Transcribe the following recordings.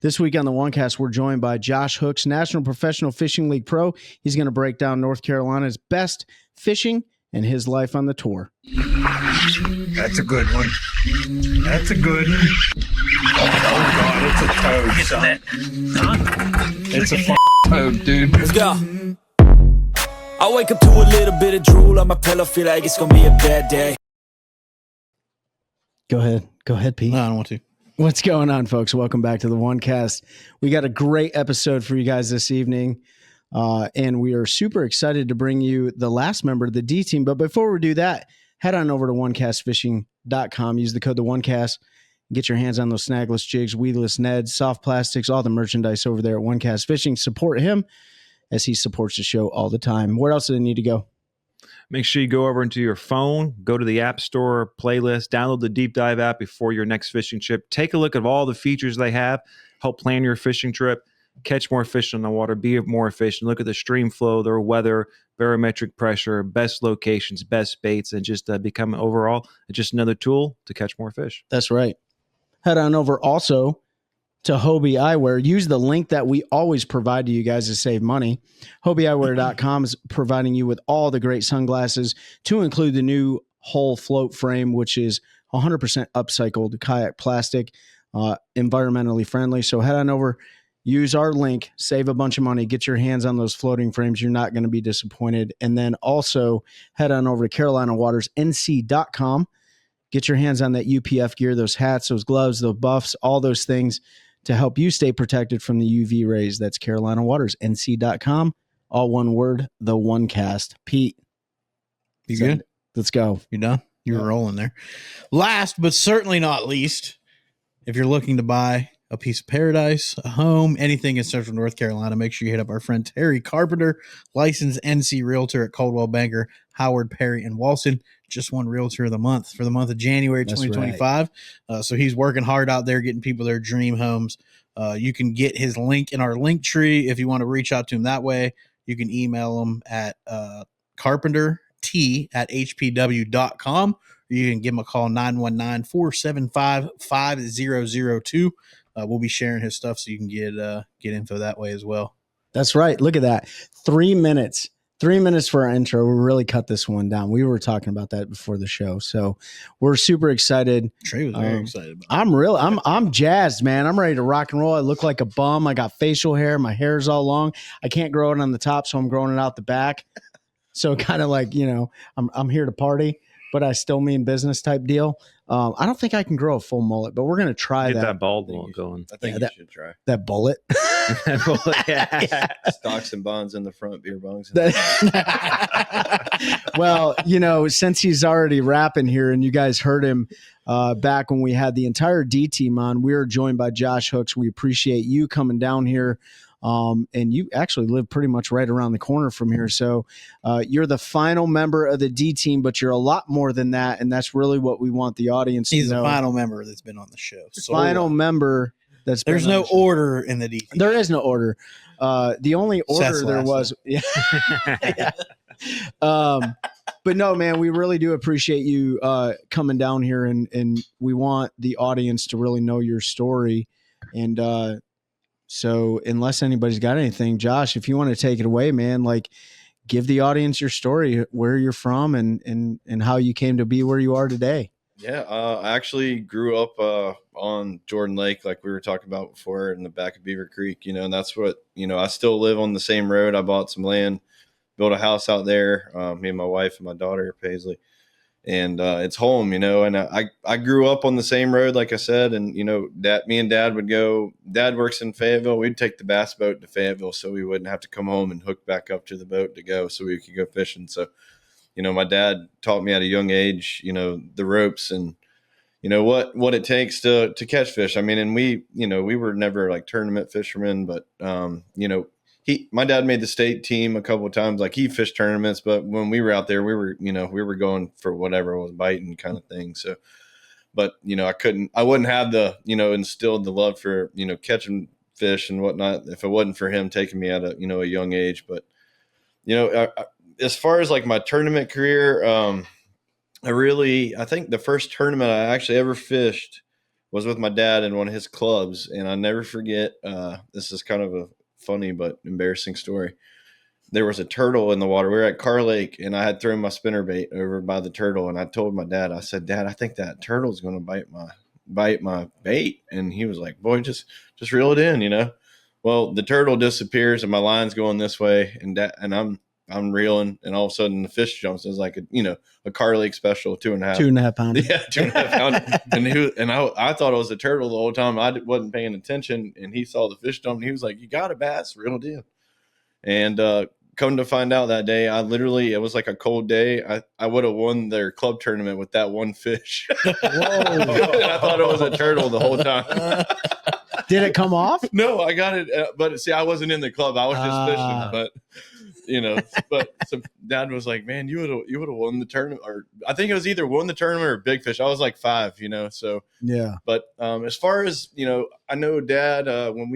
This week on the OneCast, we're joined by Josh Hooks, National Professional Fishing League Pro. He's going to break down North Carolina's best fishing and his life on the tour. That's a good one. That's a good one. Oh, God, it's a toad, son. It's a toad, dude. Let's go. I wake up to a little bit of drool on my pillow, feel like it's going to be a bad day. Go ahead, Pete. No, I don't want to. What's going on, folks? Welcome back to the OneCast. We got a great episode for you guys this evening, and we are super excited to bring you the last member of the D team. But before we do that, head on over to onecastfishing.com. Use the code the OneCast. Get your hands on those snagless jigs, weedless Neds, soft plastics, all the merchandise over there at OneCast Fishing. Support him as he supports the show all the time. Where else do they need to go? Make sure you go over into your phone, go to the App Store playlist, download the Deep Dive app before your next fishing trip. Take a look at all the features they have. Help plan your fishing trip. Catch more fish on the water. Be more efficient. Look at the stream flow, their weather, barometric pressure, best locations, best baits, and just become overall just another tool to catch more fish. That's right. Head on over also to Hobie Eyewear. Use the link that we always provide to you guys to save money. HobieEyewear.com is providing you with all the great sunglasses, to include the new Hull float frame, which is 100% upcycled kayak plastic, environmentally friendly. So head on over, use our link, save a bunch of money, get your hands on those floating frames. You're not going to be disappointed. And then also head on over to CarolinaWatersNC.com. Get your hands on that UPF gear, those hats, those gloves, those buffs, all those things to help you stay protected from the UV rays. That's CarolinaWatersNC.com. All one word, the OneCast. Pete. You good? Let's go. You done? You were rolling there. Last, but certainly not least, if you're looking to buy a piece of paradise, a home, anything in Central North Carolina, make sure you hit up our friend Terry Carpenter, licensed NC Realtor at Coldwell Banker, Howard, Perry, and Walston. Just won Realtor of the Month for the month of January 2025. Right. So he's working hard out there getting people their dream homes. You can get his link in our link tree if you want to reach out to him that way. You can email him at carpentert@hpw.com. Or you can give him a call, 919-475-5002. We'll be sharing his stuff so you can get info that way as well. That's right. Look at that. 3 minutes. 3 minutes for our intro. We really cut this one down. We were talking about that before the show. So we're super excited. Trey was very excited about it. I'm jazzed, man. I'm ready to rock and roll. I look like a bum. I got facial hair. My hair's all long. I can't grow it on the top, so I'm growing it out the back. So kind of like, I'm here to party, but I still mean business type deal. I don't think I can grow a full mullet, but we're going to try Get that bald one going. I think you should try. That bullet. Yeah. Stocks and bonds in the front, beer bongs. Well, since he's already rapping here and you guys heard him back when we had the entire D team on, we are joined by Josh Hooks. We appreciate you coming down here. And you actually live pretty much right around the corner from here. So you're the final member of the D team, but you're a lot more than that. And that's really what we want the audience to know. He's the final member that's been on the show. Final member that's been There's no order in the D team. There is no order. The only order there was. Yeah. But no, man, we really do appreciate you coming down here, and we want the audience to really know your story. And so unless anybody's got anything, Josh, if you want to take it away, man, like give the audience your story, where you're from and how you came to be where you are today. Yeah, I actually grew up on Jordan Lake, like we were talking about before, in the back of Beaver Creek, and that's what, I still live on the same road. I bought some land, built a house out there, me and my wife and my daughter, Paisley. And it's home, and I grew up on the same road, like I said, and, me and Dad would go. Dad works in Fayetteville. We'd take the bass boat to Fayetteville so we wouldn't have to come home and hook back up to the boat to go so we could go fishing. So, my dad taught me at a young age, the ropes and, what it takes to catch fish. I mean, and we were never like tournament fishermen, but, my dad made the state team a couple of times. Like he fished tournaments, but when we were out there, we were going for whatever was biting kind of thing. So, but I wouldn't have the, instilled the love for, catching fish and whatnot if it wasn't for him taking me at a, a young age. But, as far as like my tournament career, I think the first tournament I actually ever fished was with my dad in one of his clubs, and I never forget. This is kind of a funny but embarrassing story. There was a turtle in the water. We were at Car Lake, and I had thrown my spinnerbait over by the turtle, and I told my dad, I said, "Dad, I think that turtle's going to bite my bait." And he was like, "Boy, just reel it in, you know." Well, the turtle disappears, and my line's going this way, and I'm reeling, and all of a sudden the fish jumps. It was like a Car Lake special, 2.5, 2.5 pounds. yeah, 2.5 pound. And I thought it was a turtle the whole time. I wasn't paying attention, and he saw the fish jump, and he was like, "You got a bass, reeled in." And come to find out that day, it was like a cold day. I would have won their club tournament with that one fish. Whoa. And I thought it was a turtle the whole time. Did it come off? No, I got it. But see, I wasn't in the club. I was just fishing. But so Dad was like, "Man, you would have won the tournament." Or I think it was either won the tournament or big fish. I was like 5, so. Yeah. But as far as, I know Dad, when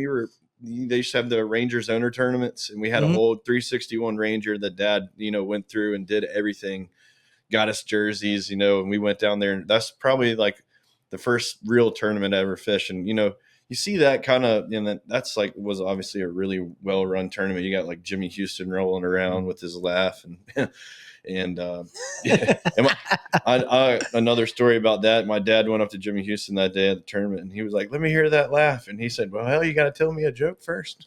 they used to have the Rangers owner tournaments, and we had a whole 361 Ranger that Dad, went through and did everything, got us jerseys, and we went down there, and that's probably like the first real tournament I ever fished. And, you see that kind of, that's like, was obviously a really well-run tournament. You got like Jimmy Houston rolling around with his laugh and another story about that. My dad went up to Jimmy Houston that day at the tournament, and he was like, "Let me hear that laugh." And he said, "Well, hell, you got to tell me a joke first."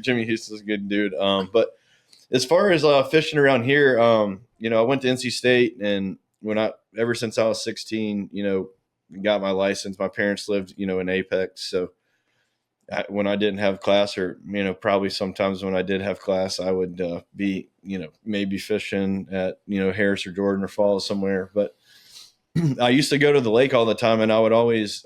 Jimmy Houston's a good dude. But as far as fishing around here, I went to NC State, and ever since I was 16, got my license. My parents lived, in Apex, so when I didn't have class, or probably sometimes when I did have class, I would be maybe fishing at Harris or Jordan or Falls somewhere. But I used to go to the lake all the time, and I would always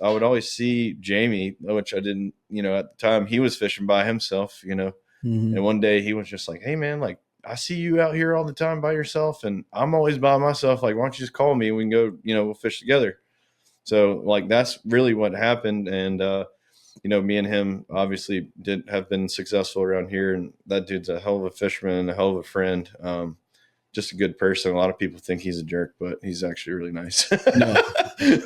see Jamie, which I didn't at the time. He was fishing by himself, and one day he was just like, "Hey man, like I see you out here all the time by yourself, and I'm always by myself. Like, why don't you just call me and we can go we'll fish together." So like that's really what happened. And me and him obviously have been successful around here, and that dude's a hell of a fisherman and a hell of a friend. Just a good person. A lot of people think he's a jerk, but he's actually really nice. No.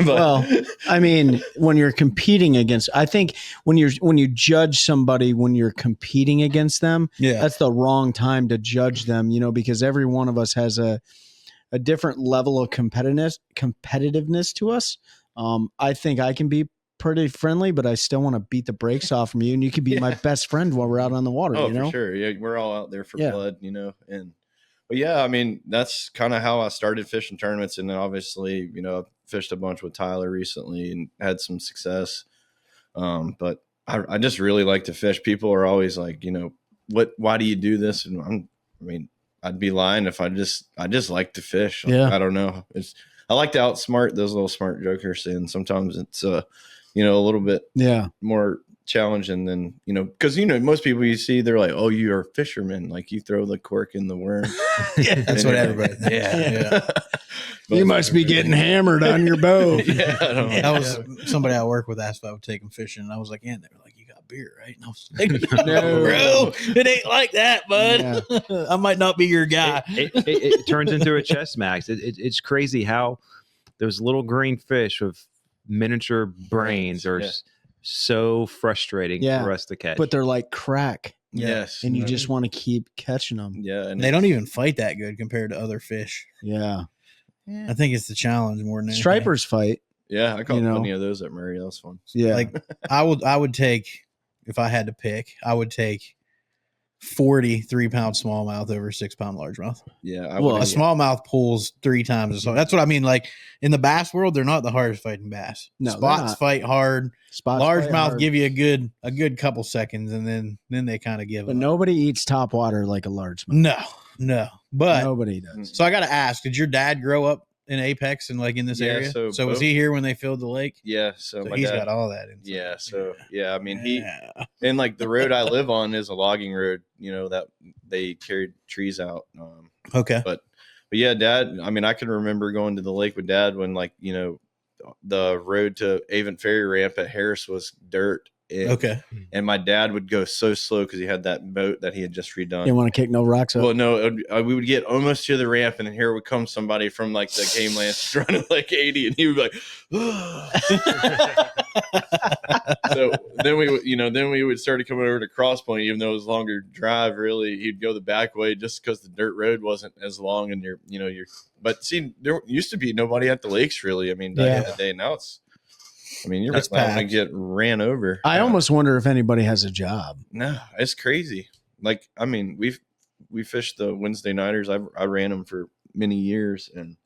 Well, I mean, when you're competing against, I think when you judge somebody when you're competing against them, that's the wrong time to judge them, because every one of us has a different level of competitiveness to us. I think I can be pretty friendly, but I still want to beat the brakes off from you, and you could be my best friend while we're out on the water. Oh, for sure. Yeah, we're all out there for blood, But yeah, I mean, that's kind of how I started fishing tournaments. And then obviously, I fished a bunch with Tyler recently and had some success. But I just really like to fish. People are always like, why do you do this? And I'd be lying if I just like to fish. Like, I don't know. I like to outsmart those little smart jokers. And sometimes it's, a little bit more challenging than, because, most people you see, they're like, "Oh, you're a fisherman. Like you throw the cork in the worm." That's what everybody thinks. Yeah. You must be getting hammered on your boat. That was somebody I work with asked if I would take them fishing, and I was like, "Yeah." And they were like, "You got beer, right?" And I was like, "No, bro, it ain't like that, bud. I might not be your guy." It turns into a chess match. It's crazy how those little green fish with miniature brains are so frustrating for us to catch. But they're like crack. Yes. And you just want to keep catching them. Yeah. And they don't even fight that good compared to other fish. Yeah. I think it's the challenge more than anything. Stripers fight. Yeah. I caught plenty of those at Murray. That was fun. Yeah. Like I would take, if I had to pick, I would take 40 3-pound smallmouth over 6-pound largemouth. Yeah. A smallmouth pulls 3 times as hard. That's what I mean. Like in the bass world, they're not the hardest fighting bass. No, spots fight hard. Largemouth give you a good couple seconds, and then they kind of give up. But nobody eats top water like a largemouth. No. But nobody does. So I got to ask: did your dad grow up in Apex and like in this area? So was he here when they filled the lake? Yeah. So my he's dad got all that. Yeah. So I mean, and like the road I live on is a logging road. That they carried trees out. Okay. But yeah, Dad. I mean, I can remember going to the lake with Dad when the road to Avon Ferry ramp at Harris was dirt, Okay. And my dad would go so slow because he had that boat that he had just redone. Didn't want to kick no rocks up. Well, no, we would get almost to the ramp, and here would come somebody from like the game land running like 80, and he would be like, so then we would start coming over to Cross Point, even though it was a longer drive. Really, he'd go the back way just because the dirt road wasn't as long, and but see, there used to be nobody at the lakes really. I mean, back in the day. Now you're It's going to packed. get ran over. I almost wonder if anybody has a job. No, it's crazy. Like, I mean, we fished the Wednesday nighters. I ran them for many years, and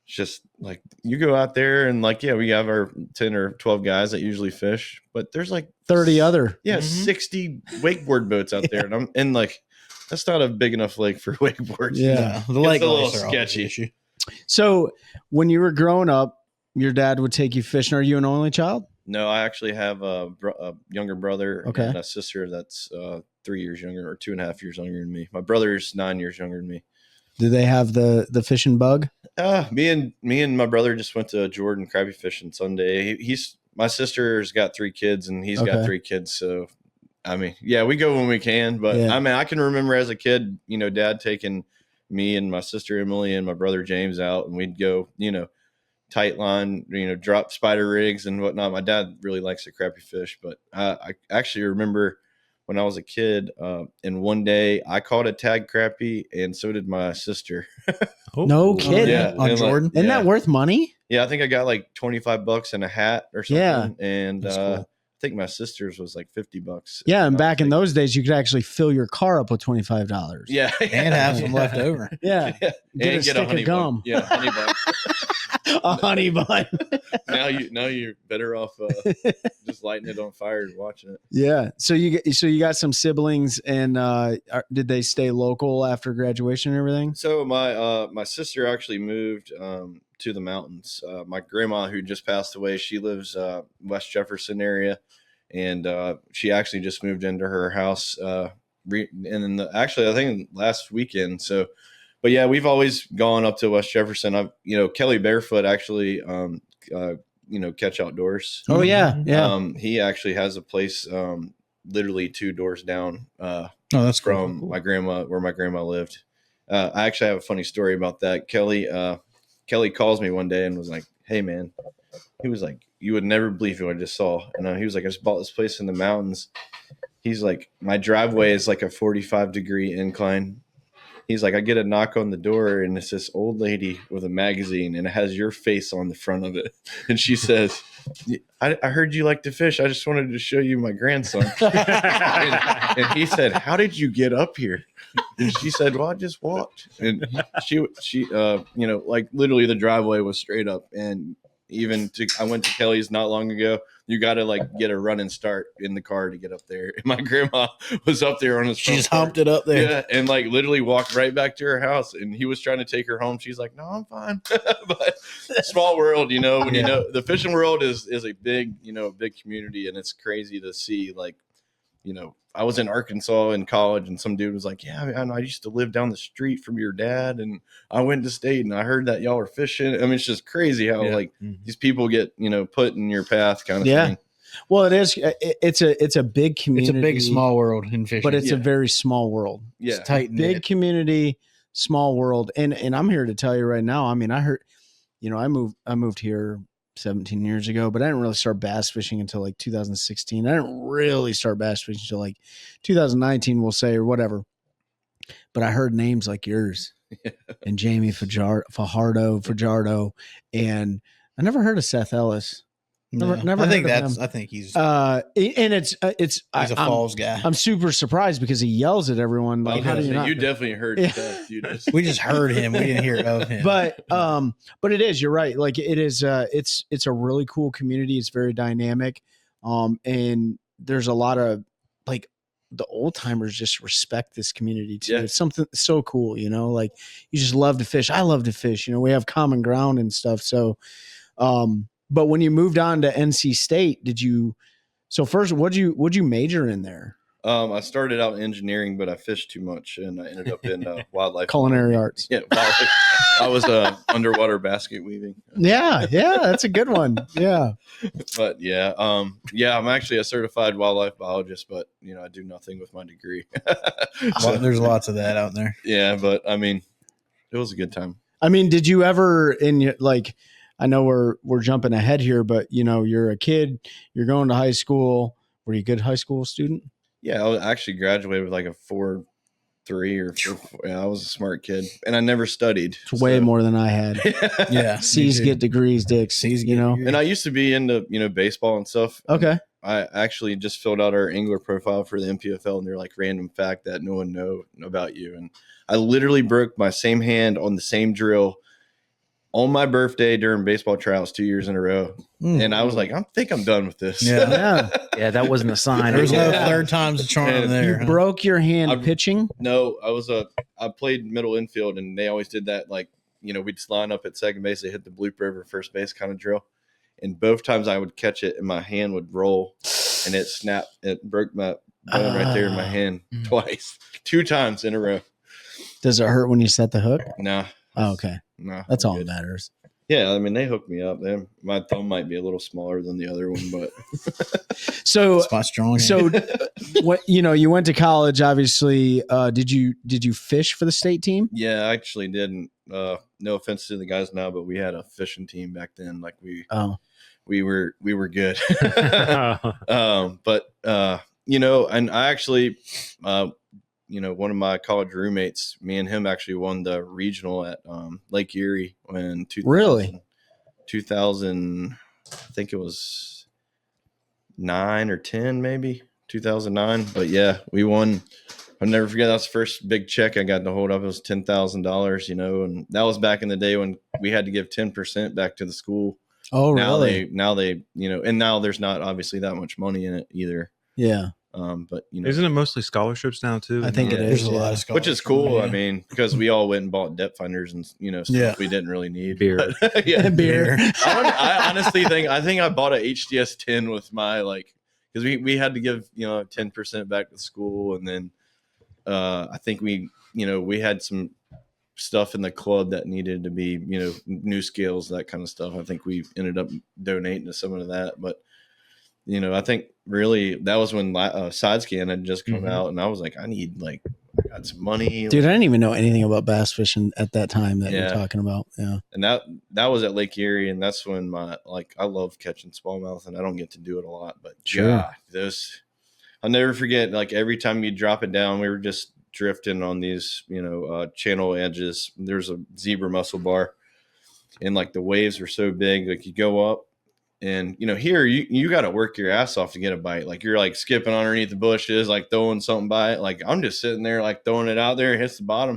it's just like you go out there and like, yeah, we have our 10 or 12 guys that usually fish, but there's like 30 other. 60 wakeboard boats out there, and like that's not a big enough lake for wakeboards. Yeah. The lake It's a little lights are always sketchy. the issue. So when you were growing up, your dad would take you fishing. Are you an only child? No, I actually have a younger brother Okay. and a sister that's 3 years younger or 2.5 years younger than me. My brother's 9 years younger than me. Do they have the fishing bug? Me and my brother just went to Jordan crappie fishing Sunday. My sister's got 3 kids and he's got 3 kids. So, I mean, yeah, we go when we can. But Yeah. I mean, I can remember as a kid, Dad taking me and my sister Emily and my brother James out, and we'd go, tight line, drop spider rigs and whatnot. My dad really likes to crappie fish, but I actually remember when I was a kid, and one day I caught a tag crappie, and so did my sister. No kidding. Yeah, On and, Jordan? Isn't that worth money? Yeah, I think I got like $25 and a hat or something. Yeah. And That's cool. I think my sister's was like $50. Yeah, and I back in think- those days, you could actually fill your car up with $25. Yeah. And have some left over. Yeah, Yeah. Get a And stick get of a honey gum. bun. Yeah, honey bun. a honey bun. now you're better off just lighting it on fire and watching it. Yeah. So you got some siblings, and did they stay local after graduation and everything? So my sister actually moved to the mountains. My grandma, who just passed away, she lives West Jefferson area, and she actually just moved into her house. Actually, I think last weekend. So, but yeah, we've always gone up to West Jefferson. Kelly Barefoot actually, Catch Outdoors. Oh yeah, yeah. He actually has a place literally 2 doors down Oh, that's from cool. my grandma, where my grandma lived. I actually have a funny story about that. Kelly calls me one day and was like, "Hey man," he was like, "You would never believe who I just saw." And he was like, "I just bought this place in the mountains." He's like, "My driveway is like a 45-degree incline." He's like, "I get a knock on the door, and it's this old lady with a magazine, and it has your face on the front of it." And she says, I heard you like to fish. I just wanted to show you my grandson." and he said, "How did you get up here?" And she said, "Well, I just walked." And she like literally the driveway was straight up. And I went to Kelly's not long ago. You got to like get a running start in the car to get up there. And my grandma was up there on his She just humped it up there. Yeah, and like literally walked right back to her house. And he was trying to take her home. She's like, "No, I'm fine." But small world, when the fishing world is a big, big community, and it's crazy to see. Like, I was in Arkansas in college, and some dude was like, "Yeah, man, I used to live down the street from your dad, and I went to state, and I heard that y'all were fishing." I mean, it's just crazy how these people get put in your path, kind of thing. Well, it is. It's a big community. It's a big, small world in fishing. but it's a very small world. Yeah, It's tight and Big community, small world. And I'm here to tell you right now. I mean, I heard, I moved here 17 years ago, but I didn't really start bass fishing until like 2016. I didn't really start bass fishing until like 2019, we'll say, or whatever. But I heard names like yours and Jamie Fajardo, and I never heard of Seth Ellis. Never I think heard of that's. him. I think he's And it's a Falls guy. I'm super surprised because he yells at everyone. Like, how do you not? you definitely heard Yeah. that. You just, We just heard him. We didn't hear of him. But it is. You're right. Like it is. It's a really cool community. It's very dynamic. And there's a lot of like the old timers just respect this community too. Yeah. It's something so cool. Like you just love to fish. I love to fish. We have common ground and stuff. So, but when you moved on to NC State, so first, what'd you major in there? I started out in engineering, but I fished too much, and I ended up in wildlife Culinary arts. Yeah, wildlife. I was underwater basket weaving. Yeah, that's a good one. Yeah. But yeah, I'm actually a certified wildlife biologist, but I do nothing with my degree. Well, there's lots of that out there. Yeah, but I mean, it was a good time. I mean, did you ever I know we're jumping ahead here, but you're a kid, you're going to high school. Were you a good high school student? Yeah, I actually graduated with like a 4.3 or 4. Yeah, I was a smart kid, and I never studied. It's way more than I had. Yeah. C's get degrees, dicks. C's you get know. degrees. And I used to be into baseball and stuff. Okay. I actually just filled out our angler profile for the NPFL, and they're like random fact that no one know about you. And I literally broke my same hand on the same drill on my birthday during baseball tryouts 2 years in a row. And I was like, I think I'm done with this. Yeah. Yeah, that wasn't a sign. There's no third time's a charm And there. You broke your hand I- pitching? No, I played middle infield, and they always did that. Like, we'd just line up at second base, they hit the bloop over first base kind of drill. And both times I would catch it and my hand would roll and it snapped. It broke my bone right there in my hand twice, 2 times in a row. Does it hurt when you set the hook? Nah. Oh, okay. Nah. That's I'm all good. that matters. Yeah, I mean, they hooked me up. My thumb might be a little smaller than the other one, but So It's my strong hand. so what you went to college, obviously. Did you fish for the state team? yeah, I actually didn't. No offense to the guys now, but we had a fishing team back then. Like we were good. But and I actually, one of my college roommates, me and him actually won the regional at Lake Erie in 2000, I think it was 9 or 10, maybe 2009. But yeah, we won. I'll never forget. That's the first big check I got to hold up. It was $10,000, and that was back in the day when we had to give 10% back to the school. Oh, now really? now they, and now there's not obviously that much money in it either. Yeah. But Isn't it mostly scholarships now too? I think it There's is. a lot of which is scholarships, cool. yeah. I mean, because we all went and bought debt finders and stuff we didn't really need. Beer. But, yeah, Beer. I honestly think I bought a HDS 10 with my because we had to give 10% back to school, and then I think we had some stuff in the club that needed to be new scales, that kind of stuff. I think we ended up donating to some of that, but I think really that was when side scan had just come out, and I was like, I got some money, Dude, I didn't even know anything about bass fishing at that time that you're Yeah. talking about. Yeah. and that was at Lake Erie, and that's when I love catching smallmouth, and I don't get to do it a lot, but Sure. I'll never forget. Like every time you drop it down, we were just drifting on these channel edges. There's a zebra mussel bar, and the waves were so big, you go up. And here you got to work your ass off to get a bite. You're skipping underneath the bushes, throwing something by it. I'm just sitting there, throwing it out there, it hits the bottom.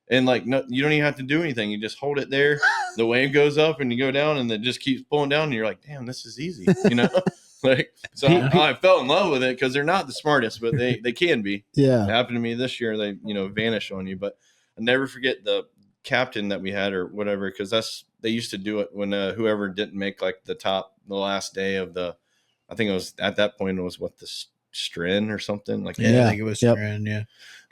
And no, you don't even have to do anything. You just hold it there. The wave goes up, and you go down, and it just keeps pulling down. And you're like, damn, this is easy, So I fell in love with it because they're not the smartest, but they can be. Yeah. It happened to me this year. They vanish on you. But I never forget the captain that we had or whatever, because they used to do it when whoever didn't make the last day of I think it was at that point it was the Stren or something I Yeah. think it was Yep. Stren, yeah.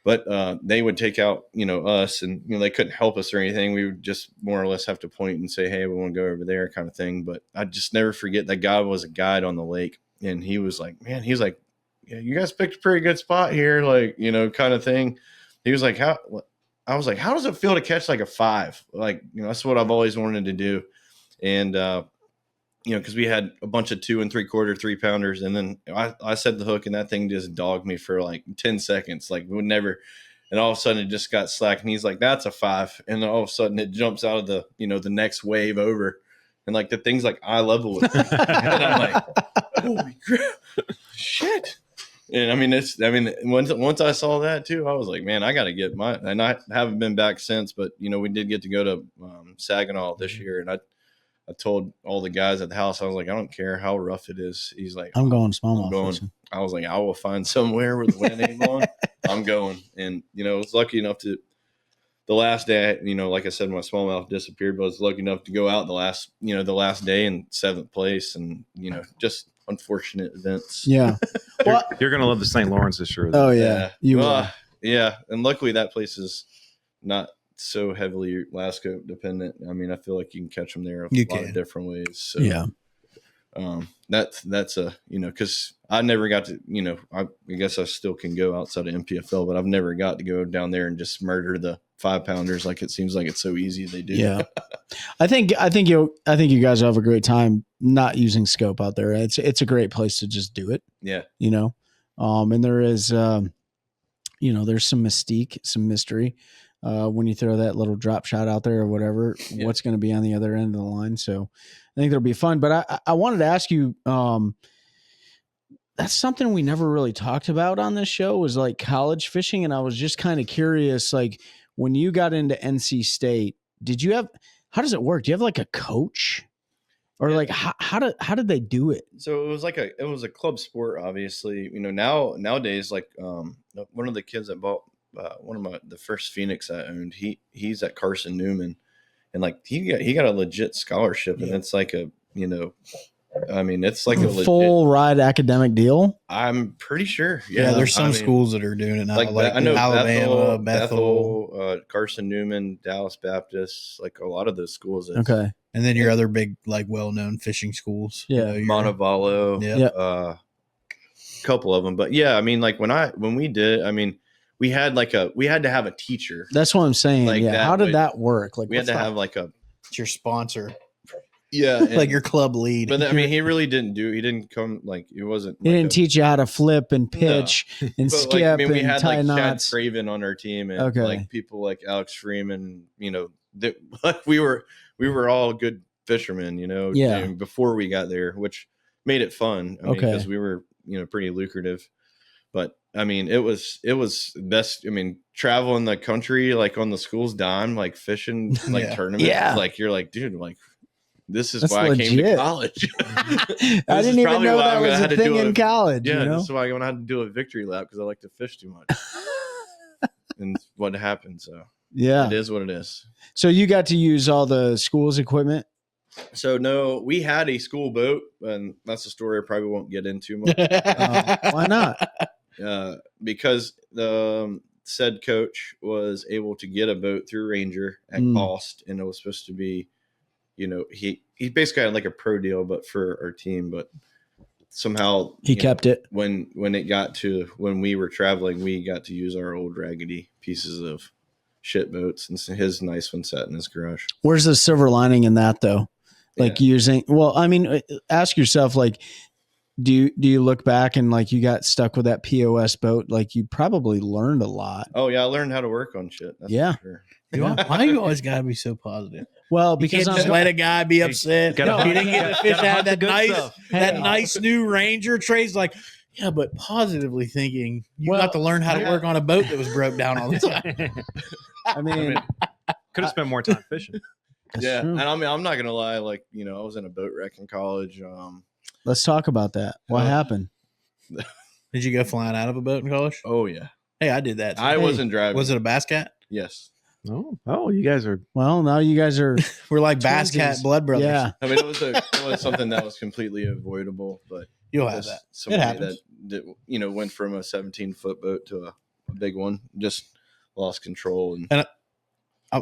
but they would take out us, and they couldn't help us or anything. We would just more or less have to point and say, hey, we want to go over there, kind of thing. But I just never forget that guy was a guide on the lake, and he was like, man, he's like, yeah, you guys picked a pretty good spot here, kind of thing. He was like, I was like, how does it feel to catch a 5? That's what I've always wanted to do. And, because we had a bunch of 2 3/4 3-pounders. And then I set the hook, and that thing just dogged me for 10 seconds. Would never. And all of a sudden it just got slack. And he's like, that's a 5. And then all of a sudden it jumps out of the next wave over. And the thing's eye level with me. And I'm like, holy crap, shit. And once I saw that too, I was like, man, I got to get and I haven't been back since, but we did get to go to Saginaw this year. And I told all the guys at the house, I was like, I don't care how rough it is. He's like, I'm going I'm smallmouth going. fishing. I was like, I will find somewhere where the wind ain't blowing. I'm going. And, I was lucky enough to, the last day, like I said, my smallmouth disappeared, but I was lucky enough to go out the last day in 7th place, and, just unfortunate events. Yeah. You're gonna love the St. Lawrence this year. Oh yeah, you will. Yeah, and luckily that place is not so heavily Lasco dependent. I mean, I feel like you can catch them there a lot of different ways. So, Yeah. That's a, because I never got to, I guess I still can go outside of NPFL, but I've never got to go down there and just murder the 5-pounders. Like it seems like it's so easy they do. Yeah. I think you guys will have a great time not using scope out there. It's a great place to just do it. Yeah. And there is, there's some mystique, some mystery when you throw that little drop shot out there or whatever, what's going to be on the other end of the line. So I think it'll be fun. But I wanted to ask you, that's something we never really talked about on this show was like college fishing. And I was just kind of curious, like when you got into NC State, how does it work? Do you have like a coach? Or like how did they do it? So it was a club sport, obviously. Nowadays, like one of the kids that bought the first Phoenix I owned, he's at Carson Newman, and like he got a legit scholarship, and it's like it's like a full ride academic deal. I'm pretty sure. Yeah, there's some schools that are doing it now, like I know Alabama, Bethel, Carson Newman, Dallas Baptist, like a lot of those schools. Okay. And then your other big, like, well-known fishing schools. Yeah. Montevallo. Yeah. A couple of them. But yeah, I mean, like when we did, I mean, we had to have a teacher. That's what I'm saying. Like yeah. How did that work? Like we had to have it's your sponsor. Yeah. Like your club lead. But I mean, he didn't come, like, it wasn't. He didn't teach you how to flip and pitch and skip we had tie like knots. Chad Craven on our team and like people like Alex Freeman, we were all good fishermen, before we got there, which made it fun. I mean, because we were, pretty lucrative. But I mean, it was best. I mean, traveling the country, like on the school's dime, like fishing, like tournaments. Yeah. Like you're like, dude, like this is That's why legit. I came to college. I didn't even know that was a thing in college. Yeah, this is why I had to do a victory lap because I like to fish too much. And what happened? So yeah, it is what it is. So you got to use all the school's equipment. So no, we had a school boat, and that's a story I probably won't get into much. Why not? Because the said coach was able to get a boat through Ranger at cost, and it was supposed to be, he basically had like a pro deal, but for our team. But somehow he kept it. When it got to when we were traveling, we got to use our old raggedy pieces of shit boats, and his nice one sat in his garage. Where's the silver lining in that though? Like using, well, I mean, ask yourself, like, do you look back and like you got stuck with that POS boat? Like you probably learned a lot. Oh yeah. I learned how to work on shit. That's for sure. Why you always gotta be so positive? Well, You because can't just let a guy be upset. gotta He didn't get to fish out of that stuff. nice new Ranger. Trey's like, yeah, but positively thinking, you Well, got to learn how to work on a boat that was broke down all the time. I mean, could have spent more time fishing. Yeah. true. And I mean, I'm not going to lie. Like, I was in a boat wreck in college. Let's talk about that. What happened? Did you go flying out of a boat in college? Oh yeah. Hey, I did that. I wasn't driving. Was it a bass cat? Yes. Oh, you guys are. Well, now you guys are. We're like bass Twinsies. cat blood brothers. Yeah. I mean, it was something that was completely avoidable, but You'll have just that. somebody It happens. that went from a 17-foot boat to a big one, just lost control. And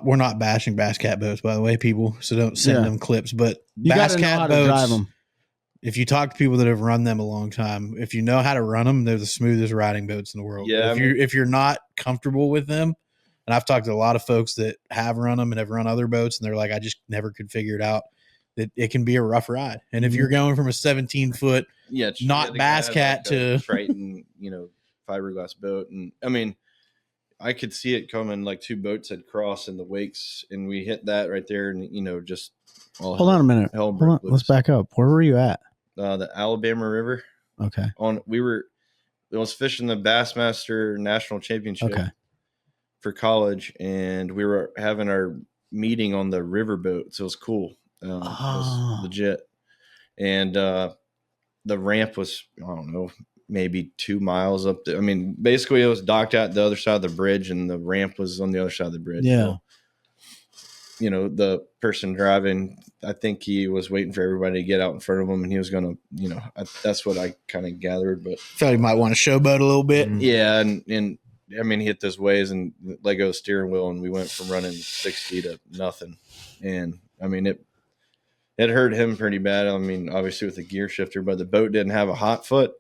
We're not bashing bass cat boats, by the way, people. So don't send them clips. But You bass gotta know cat how to drive boats, them. if you talk to people that have run them a long time, if you know how to run them, they're the smoothest riding boats in the world. Yeah, But if you're not comfortable with them, and I've talked to a lot of folks that have run them and have run other boats, and they're like, I just never could figure it out. That it can be a rough ride. And if you're going from a 17-foot, not bass cat to Triton, fiberglass boat, and I mean, I could see it coming. Like two boats had crossed in the wakes, and we hit that right there, and just Hold on a minute. Hold on. Let's back up. Where were you at? The Alabama River. Okay. I was fishing the Bassmaster National Championship for college, and we were having our meeting on the riverboat, so it was cool. It was legit, and the ramp was, I don't know, maybe 2 miles up there. I mean, basically it was docked out the other side of the bridge, and the ramp was on the other side of the bridge. Yeah. the person driving, I think he was waiting for everybody to get out in front of him, and he was going to, that's what I kind of gathered. But Felt you might want to showboat a little bit. yeah, and I mean, he hit those ways and Lego steering wheel, and we went from running 60 to nothing. And I mean, it hurt him pretty bad. I mean, obviously with the gear shifter, but the boat didn't have a hot foot.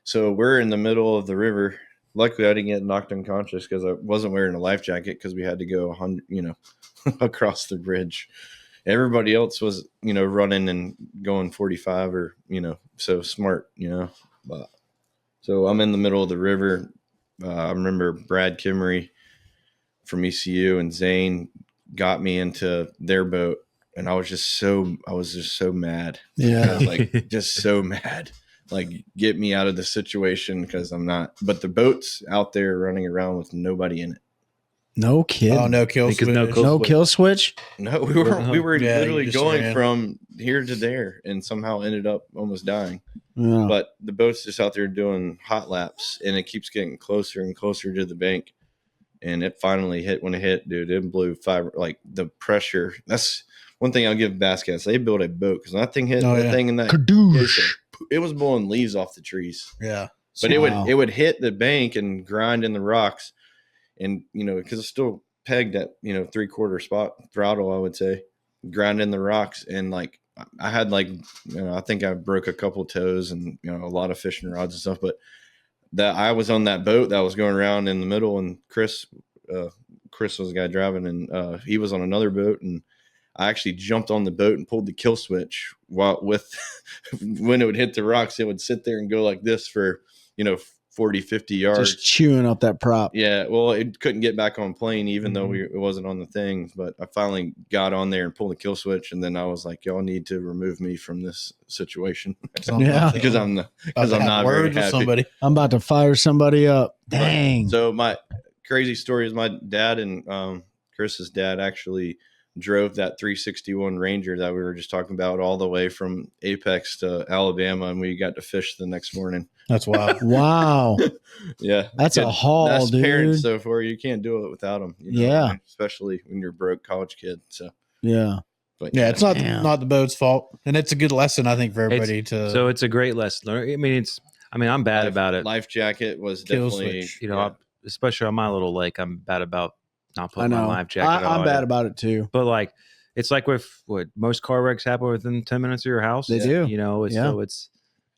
So we're in the middle of the river. Luckily, I didn't get knocked unconscious because I wasn't wearing a life jacket because we had to go 100, across the bridge. Everybody else was, running and going 45 or, so smart, But so I'm in the middle of the river. I remember Brad Kimmery from ECU and Zane got me into their boat, and I was just so mad. Yeah. Like just so mad. Like, get me out of the situation because I'm not. But the boat's out there running around with nobody in it. No kidding. Oh, no kill switch. No kill switch. No, we were Yeah, literally you just going ran. from here to there, and somehow ended up almost dying. Yeah. But the boat's just out there doing hot laps, and it keeps getting closer and closer to the bank. And it finally hit. When it hit, dude, it blew like the pressure. That's one thing I'll give Basscats. They built a boat because that thing hit thing in that. Kadoosh. It was blowing leaves off the trees. Yeah. But it would hit the bank and grind in the rocks, and because it's still pegged at 3/4 spot throttle, I would say, grind in the rocks, and like I had I think I broke a couple toes and a lot of fishing rods and stuff, but that I was on that boat that was going around in the middle, and Chris was the guy driving, and he was on another boat, and I actually jumped on the boat and pulled the kill switch when it would hit the rocks, it would sit there and go like this for, 40, 50 yards. Just chewing up that prop. Yeah. Well, it couldn't get back on plane, even though it wasn't on the thing, but I finally got on there and pulled the kill switch. And then I was like, y'all need to remove me from this situation. Yeah. because I'm not very words with happy. somebody. I'm about to fire somebody up. Dang. So my crazy story is my dad and Chris's dad actually drove that 361 Ranger that we were just talking about all the way from Apex to Alabama, and we got to fish the next morning. That's wild. Wow. Yeah, That's a haul, best dude. parents so far. You can't do it without them. Yeah. Especially when you're a broke college kid. So Yeah. but Yeah, it's not Damn. not the boat's fault, and it's a good lesson I think for everybody So it's a great lesson. I mean, I'm bad about it. Life jacket was Kill definitely switch. Especially on my little lake, I'm bad about not I putting my know. life jacket on. I'm bad about it too. But it's like with what most car wrecks happen within 10 minutes of your house. They do. So it's.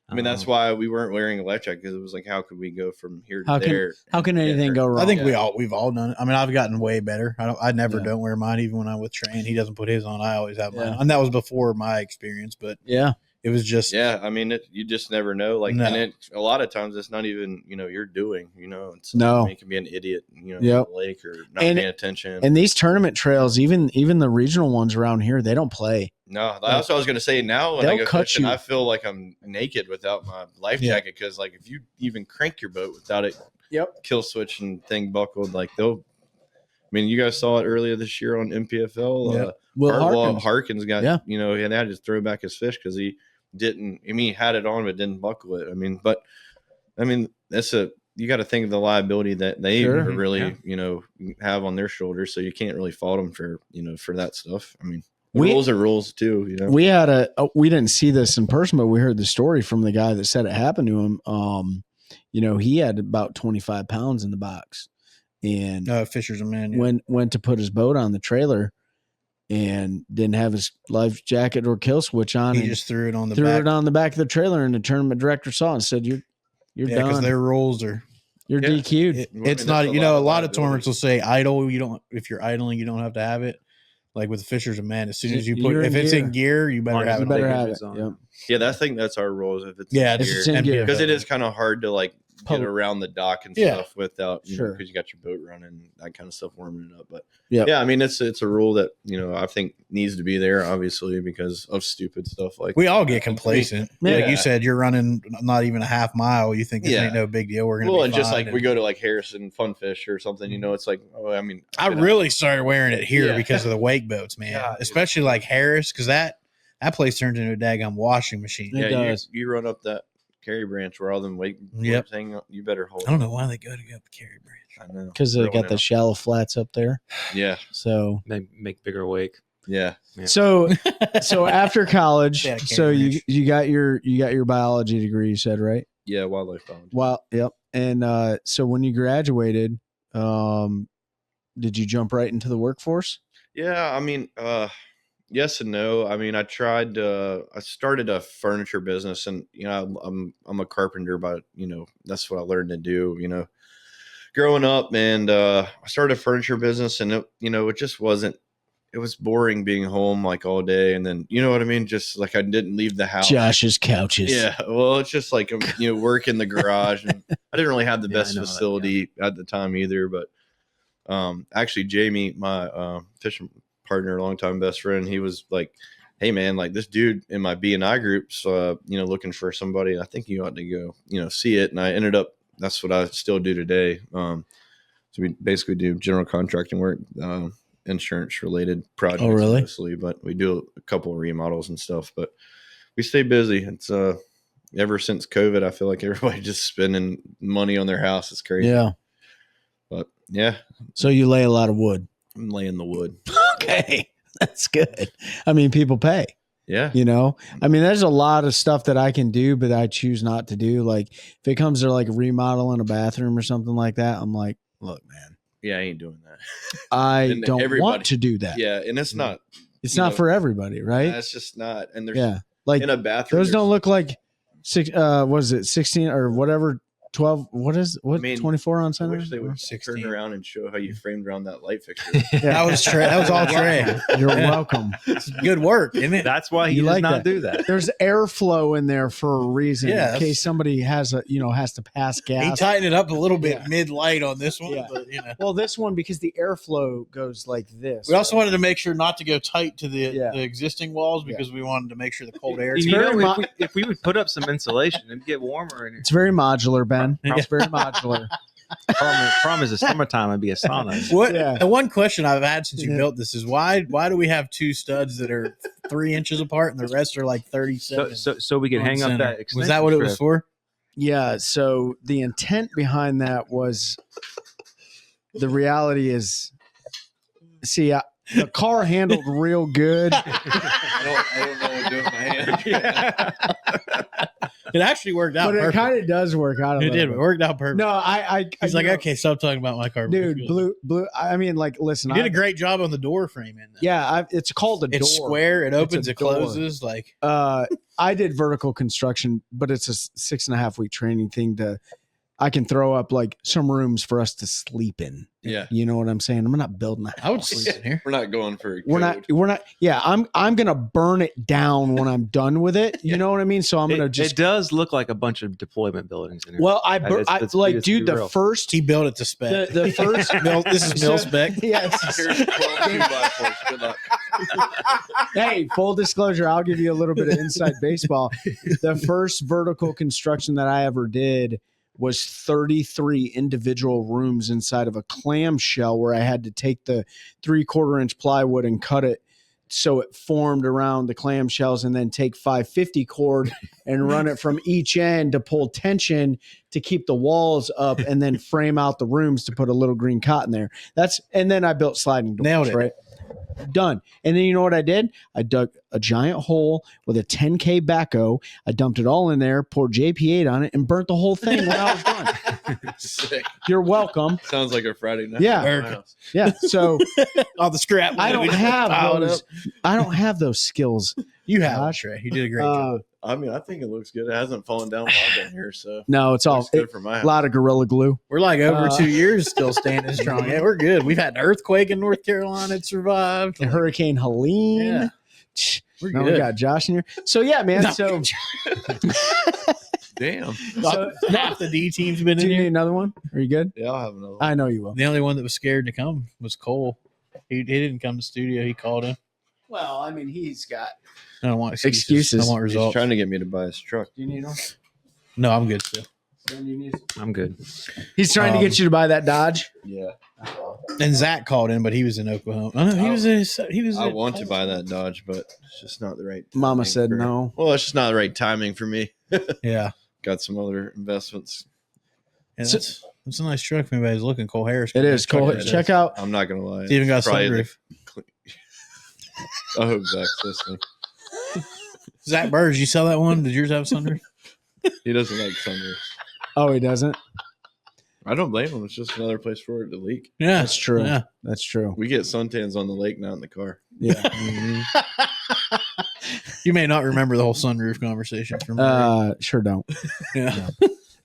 I mean, that's why we weren't wearing a life jacket, because it was like, how could we go from here to How there? How can anything go wrong? I think we've all done it. I mean, I've gotten way better. I never don't wear mine, even when I'm with Trey. He doesn't put his on. I always have mine, and that was before my experience. But Yeah. it was just I mean, you just never know. No. And a lot of times it's not even you're doing. It's No. I mean, you can be an idiot. Yep. In the lake or not And- paying attention. And these tournament trails, even the regional ones around here, they don't play. No, that's what I was going to say. Now when I They'll go cut fishing, you. I feel like I'm naked without my life jacket, because if you even crank your boat without it, kill switch and thing buckled, they'll. I mean, you guys saw it earlier this year on NPFL. Yep. Will Harkins got he had to just throw back his fish because he didn't. I mean, he had it on but didn't buckle it. I mean, that's you got to think of the liability that they really have on their shoulders, so you can't really fault them for for that stuff. I mean. Rules are rules too, We had we didn't see this in person, but we heard the story from the guy that said it happened to him. He had about 25 pounds in the box, and Fisher's a man. went to put his boat on the trailer and didn't have his life jacket or kill switch on. He and just threw it on the threw back. it on the back of the trailer, and the tournament director saw it and said, "You're because done. their rules are. You're DQ'd." It's not. A lot of tournaments will say idle. You don't. If you're idling, you don't have to have it. Like with the Fisher's a man, as soon as you put, You're in if it's gear. in gear, you better have You it. better Take have it it. on. Yep. Yeah, I think that's our rules. If it's Yeah, in If gear. it's in gear. Because it is kind of hard to get around the dock and stuff without Sure. because you got your boat running, that kind of stuff warming it up. But Yep. I mean it's a rule that I think needs to be there, obviously, because of stupid stuff like We all get complacent. Like Yeah. you said, you're running not even a half mile. You think this ain't no big deal. We're gonna be and just fine. we go to Harrison Funfish or something, it's like, I mean, I really started wearing it here Yeah. because of the wake boats, man. Yeah, Especially like Harris, because that place turns into a daggone washing machine. It does. You run up that Carry Branch where all them wakeboards Yep. hang up. You better hold. I don't know why they go to go up the Carry Branch. I know. Because they Rolling got it the up. shallow flats up there. Yeah. So They make bigger wake. Yeah. so after college, Yeah, Carry so Branch. you got your biology degree, you said, right? Yeah. Wildlife biology. Well, yep. And so when you graduated, did you jump right into the workforce? Yeah. I mean, yes and no. I mean, I started a furniture business, and I'm a carpenter, but that's what I learned to do. Growing up, and I started a furniture business, and it just wasn't. It was boring being home like all day, and then you know what I mean. Just like I didn't leave the house. Josh's couches. Yeah, well, it's just like work in the garage, and I didn't really have the Yeah, I best know that, facility at the time either. But actually, Jamie, my fishing partner, longtime best friend, he was like, "Hey, man, like this dude in my B&I group's, looking for somebody. I think you ought to go, see it." And I ended up. That's what I still do today. So we basically do general contracting work, insurance related projects really? mostly, but we do a couple of remodels and stuff. But we stay busy. It's ever since COVID, I feel like everybody just spending money on their house. It's crazy. Yeah. But yeah, So you lay a lot of wood. I'm laying the wood. Okay. That's good. I mean, people pay. Yeah. I mean, there's a lot of stuff that I can do, but I choose not to do. Like if it comes to like remodeling a bathroom or something like that, I'm like, look, man, Yeah, I ain't doing that. I And don't everybody- want to do that. Yeah, and it's not. It's you not know, for everybody, right? That's just not. And there's Yeah. Like in a bathroom. those don't there's- look like what is it, 16 or whatever, 12, what 24 on I center? wish they would 16. turn around and show how you framed around that light fixture. That was Trey. That was all Trey. You're Yeah. welcome. It's good work, isn't it? That's why he You does like not that. do that. There's airflow in there for a reason, Yeah, in case somebody has to pass He gas. tightened it up a little bit Yeah. mid light on this one, Yeah. but Well, this one, because the airflow goes like this. we also wanted to make sure not to go tight to the, Yeah. the existing walls because we wanted to make sure the cold air. You very know, if we would put up some insulation, it'd get warmer in here. It's very modular, Ben. Yeah. It's very modular. Problem is the summertime would be a sauna. What Yeah. the one question I've had since you Yeah. built this is why do we have two studs that are 3 inches apart and the rest are like 37? So we could on hang up center? that extension Was that what it was strip. for? Yeah. So the intent behind that was the reality is, see, the car handled real good. I don't know what to do with my hand. It actually worked out But it perfect. kind of does work out. It did. It worked out perfect. No, I He's like, okay, stop talking about my car. dude, blue. I mean, like, listen, You did a great job on the door framing. Though. yeah, it's called a It's door. square. It opens. a It door. closes. Like I did vertical construction, but it's a 6.5 week training thing I can throw up like some rooms for us to sleep in. Yeah. You know what I'm saying? I'm not building a house. I would sleep in here. We're not going for. We're not. Yeah, I'm gonna burn it down when I'm done with it. You know what I mean? So I'm gonna It just. does look like a bunch of deployment buildings in here. Well, Let's like, be dude, the real. first, He built it to spec. the first. This is mill spec. Yes. Here's 12 2x4s. Good luck. Hey, full disclosure, I'll give you a little bit of inside baseball. The first vertical construction that I ever did was 33 individual rooms inside of a clamshell where I had to take the 3/4 inch plywood and cut it so it formed around the clamshells, and then take 550 cord and run it from each end to pull tension to keep the walls up, and then frame out the rooms to put a little green cotton there. And then I built sliding doors, Nailed it. right? Done. And then you know what I did? I dug a giant hole with a 10K backhoe. I dumped it all in there, poured JP8 on it, and burnt the whole thing when I was done. Sick. You're welcome. Sounds like a Friday night. Yeah. at my house. Yeah. So All the scrap. I we don't just have piled those. up. I don't have those skills. You have, Gosh. Trey. You did a great job. Uh, I mean, I think it looks good. It hasn't fallen down while I've been here, so no, it's all looks good for my a house. lot of Gorilla Glue. We're like over uh, 2 years still standing strong. Yeah, we're good. We've had an earthquake in North Carolina. It survived. And Hurricane Helene. Yeah. We're Now good. we got Josh in here. So yeah, man. No. So Damn. so- half the D team's been do in you need here. another one? Are you good? Yeah, I'll have another one. I know you will. The only one that was scared to come was Cole. He didn't come to studio. He called him. Well, I mean, he's got. I don't want Excuses. I want He's results. trying to get me to buy his truck. Do you need one? No, I'm good still. I'm good. He's trying to get you to buy that Dodge. Yeah. And Zach called in, but he was in Oklahoma. Oh, no, he was in. He was. I in- want to buy that Dodge, but it's just not the right timing Mama said for- no. Well, it's just not the right timing for me. Yeah. got some other investments. And that's a nice truck. If anybody's looking, Cole Harris. It is. Check out. I'm not gonna lie. It's even got a probably sunroof. I hope Zach's listening. Zach Burrs, you sell that one? Did yours have a sunroof? He doesn't like sunroofs. Oh, he doesn't. I don't blame him. It's just another place for it to leak. Yeah, That's true. Yeah. That's true. We get suntans on the lake, not in the car. Yeah. You may not remember the whole sunroof conversation from Sure don't. yeah.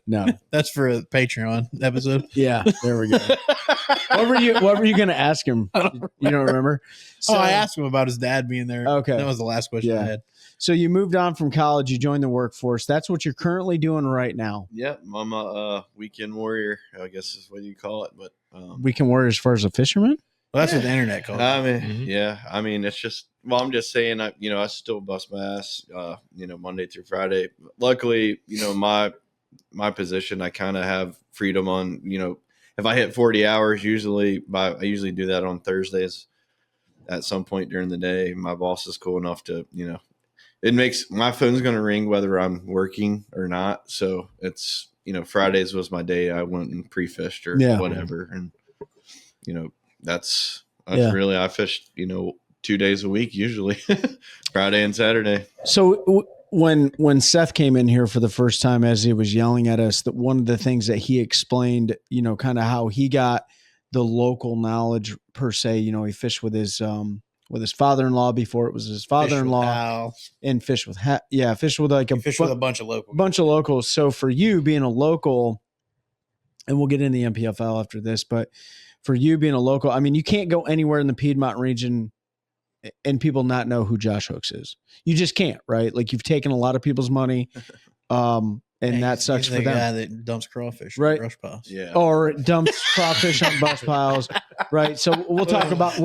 No. That's for a Patreon episode. Yeah. There we go. What were you going to ask him? You don't remember? So, I asked him about his dad being there. Okay. That was the last question I had. So you moved on from college. You joined the workforce. That's what you're currently doing right now. Yeah, I'm a weekend warrior, I guess is what you call it. But Weekend warrior as far as a fisherman? Well, that's what the internet calls it. I mean, yeah. I mean, it's just. Well, I'm just saying. I still bust my ass. Monday through Friday. Luckily, my position, I kind of have freedom on. If I hit 40 hours, I usually do that on Thursdays. At some point during the day, my boss is cool enough to, it makes my phone's going to ring whether I'm working or not. So it's, Fridays was my day. I went and pre-fished or whatever. And, that's really, I fished, 2 days a week, usually Friday and Saturday. So when Seth came in here for the first time, as he was yelling at us, that one of the things that he explained, kind of how he got the local knowledge per se, he fished with his father-in-law before it was his father-in-law and fished with, fished with like with a bunch of locals. So for you being a local, and we'll get into the NPFL after this, but for you being a local, I mean, you can't go anywhere in the Piedmont region and people not know who Josh Hooks is. You just can't, right? Like you've taken a lot of people's money. And that sucks for them. The guy that dumps crawfish, right? Brush piles, yeah, or dumps crawfish on brush piles, right? So we'll talk about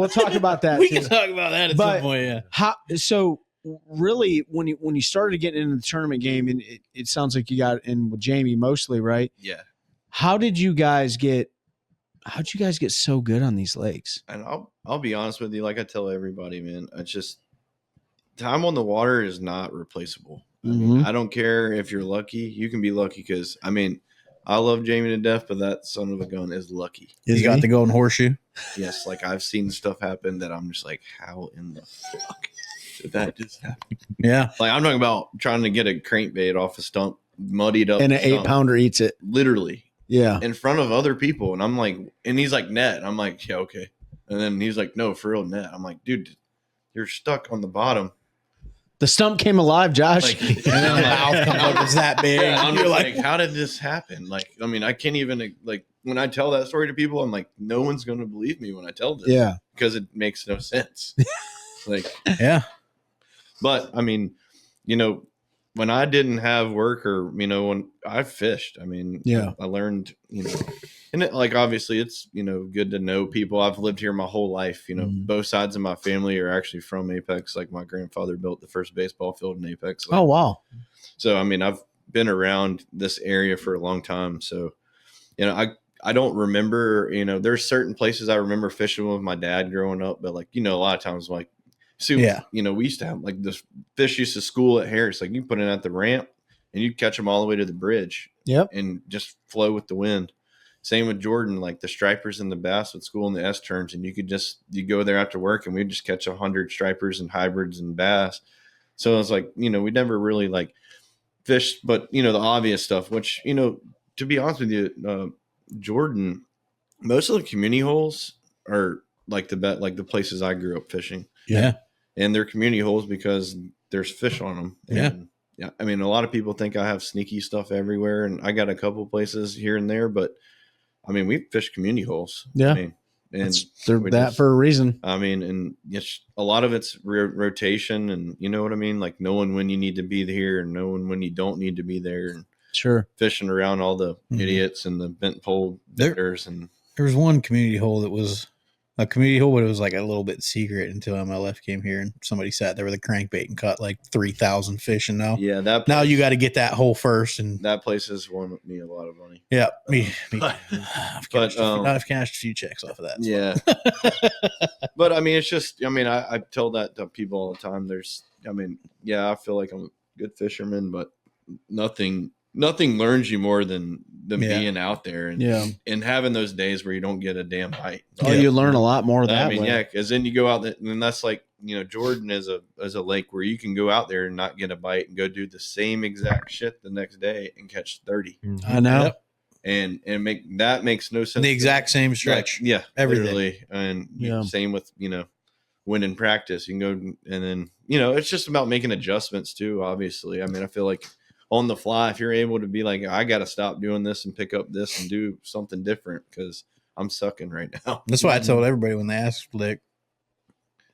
that. We can talk about that at some point. Yeah. So really, when you started getting into the tournament game, and it sounds like you got in with Jamie mostly, right? Yeah. How'd you guys get so good on these lakes? And I'll be honest with you, like I tell everybody, man, it's just time on the water is not replaceable. I mean, I don't care if you're lucky. You can be lucky because, I love Jamie to death, but that son of a gun is lucky. He's got the golden horseshoe. Yes, like I've seen stuff happen that I'm just like, how in the fuck did that just happen? Yeah. Like I'm talking about trying to get a crankbait off a stump, muddied up. And an 8-pounder eats it. Literally. Yeah. In front of other people. And I'm like, and he's like, net. I'm like, yeah, okay. And then he's like, no, for real, net. I'm like, dude, you're stuck on the bottom. The stump came alive, Josh. And then the mouth comes up, it's that big. Yeah, I'm just like, how did this happen? Like, I can't even, like, when I tell that story to people, I'm like, no one's going to believe me when I tell this. Yeah. Because it makes no sense. Like, yeah. But, when I didn't have work or, when I fished, I learned, and obviously it's, good to know people. I've lived here my whole life, both sides of my family are actually from Apex. Like my grandfather built the first baseball field in Apex. Oh, wow. So, I've been around this area for a long time. So, I don't remember, there's certain places I remember fishing with my dad growing up, but a lot of times like, we used to have like this fish used to school at Harris. Like you put it at the ramp and you catch them all the way to the bridge. Yep. And just flow with the wind. Same with Jordan, like the stripers and the bass would school in the S terms. And you go there after work and we'd just catch 100 stripers and hybrids and bass. So it's like, we never really like fished, but the obvious stuff, which, to be honest with you, Jordan, most of the community holes are like the places I grew up fishing. Yeah. And they're community holes because there's fish on them. And, yeah. A lot of people think I have sneaky stuff everywhere, and I got a couple places here and there, but we fish community holes. Yeah. And they're that for a reason. And it's a lot of it's rotation, and you know what I mean? Like knowing when you need to be here and knowing when you don't need to be there, and sure, fishing around all the idiots and the bent pole bitters. And there was one community hole that was a community hole, but it was like a little bit secret until MLF came here and somebody sat there with a crankbait and caught like 3,000 fish. And now, now you got to get that hole first. And that place has won me a lot of money. Yeah. Me I've cashed a few checks off of that. So. Yeah. But it's just, I tell that to people all the time. I feel like I'm a good fisherman, but nothing nothing learns you more than Yeah. being out there and having those days where you don't get a damn bite. Oh, you learn a lot more that I mean, way. yeah, because then you go out there, and that's like, Jordan is a lake where you can go out there and not get a bite and go do the same exact shit the next day and catch 30. I know. Yep. And makes no sense. The exact same stretch. Yeah, Everything. literally. And Yeah. same with, when in practice, you can go and then, it's just about making adjustments too, obviously. I mean, I feel like on the fly, if you're able to be like, I got to stop doing this and pick up this and do something different because I'm sucking right now. That's why I told everybody when they asked, like,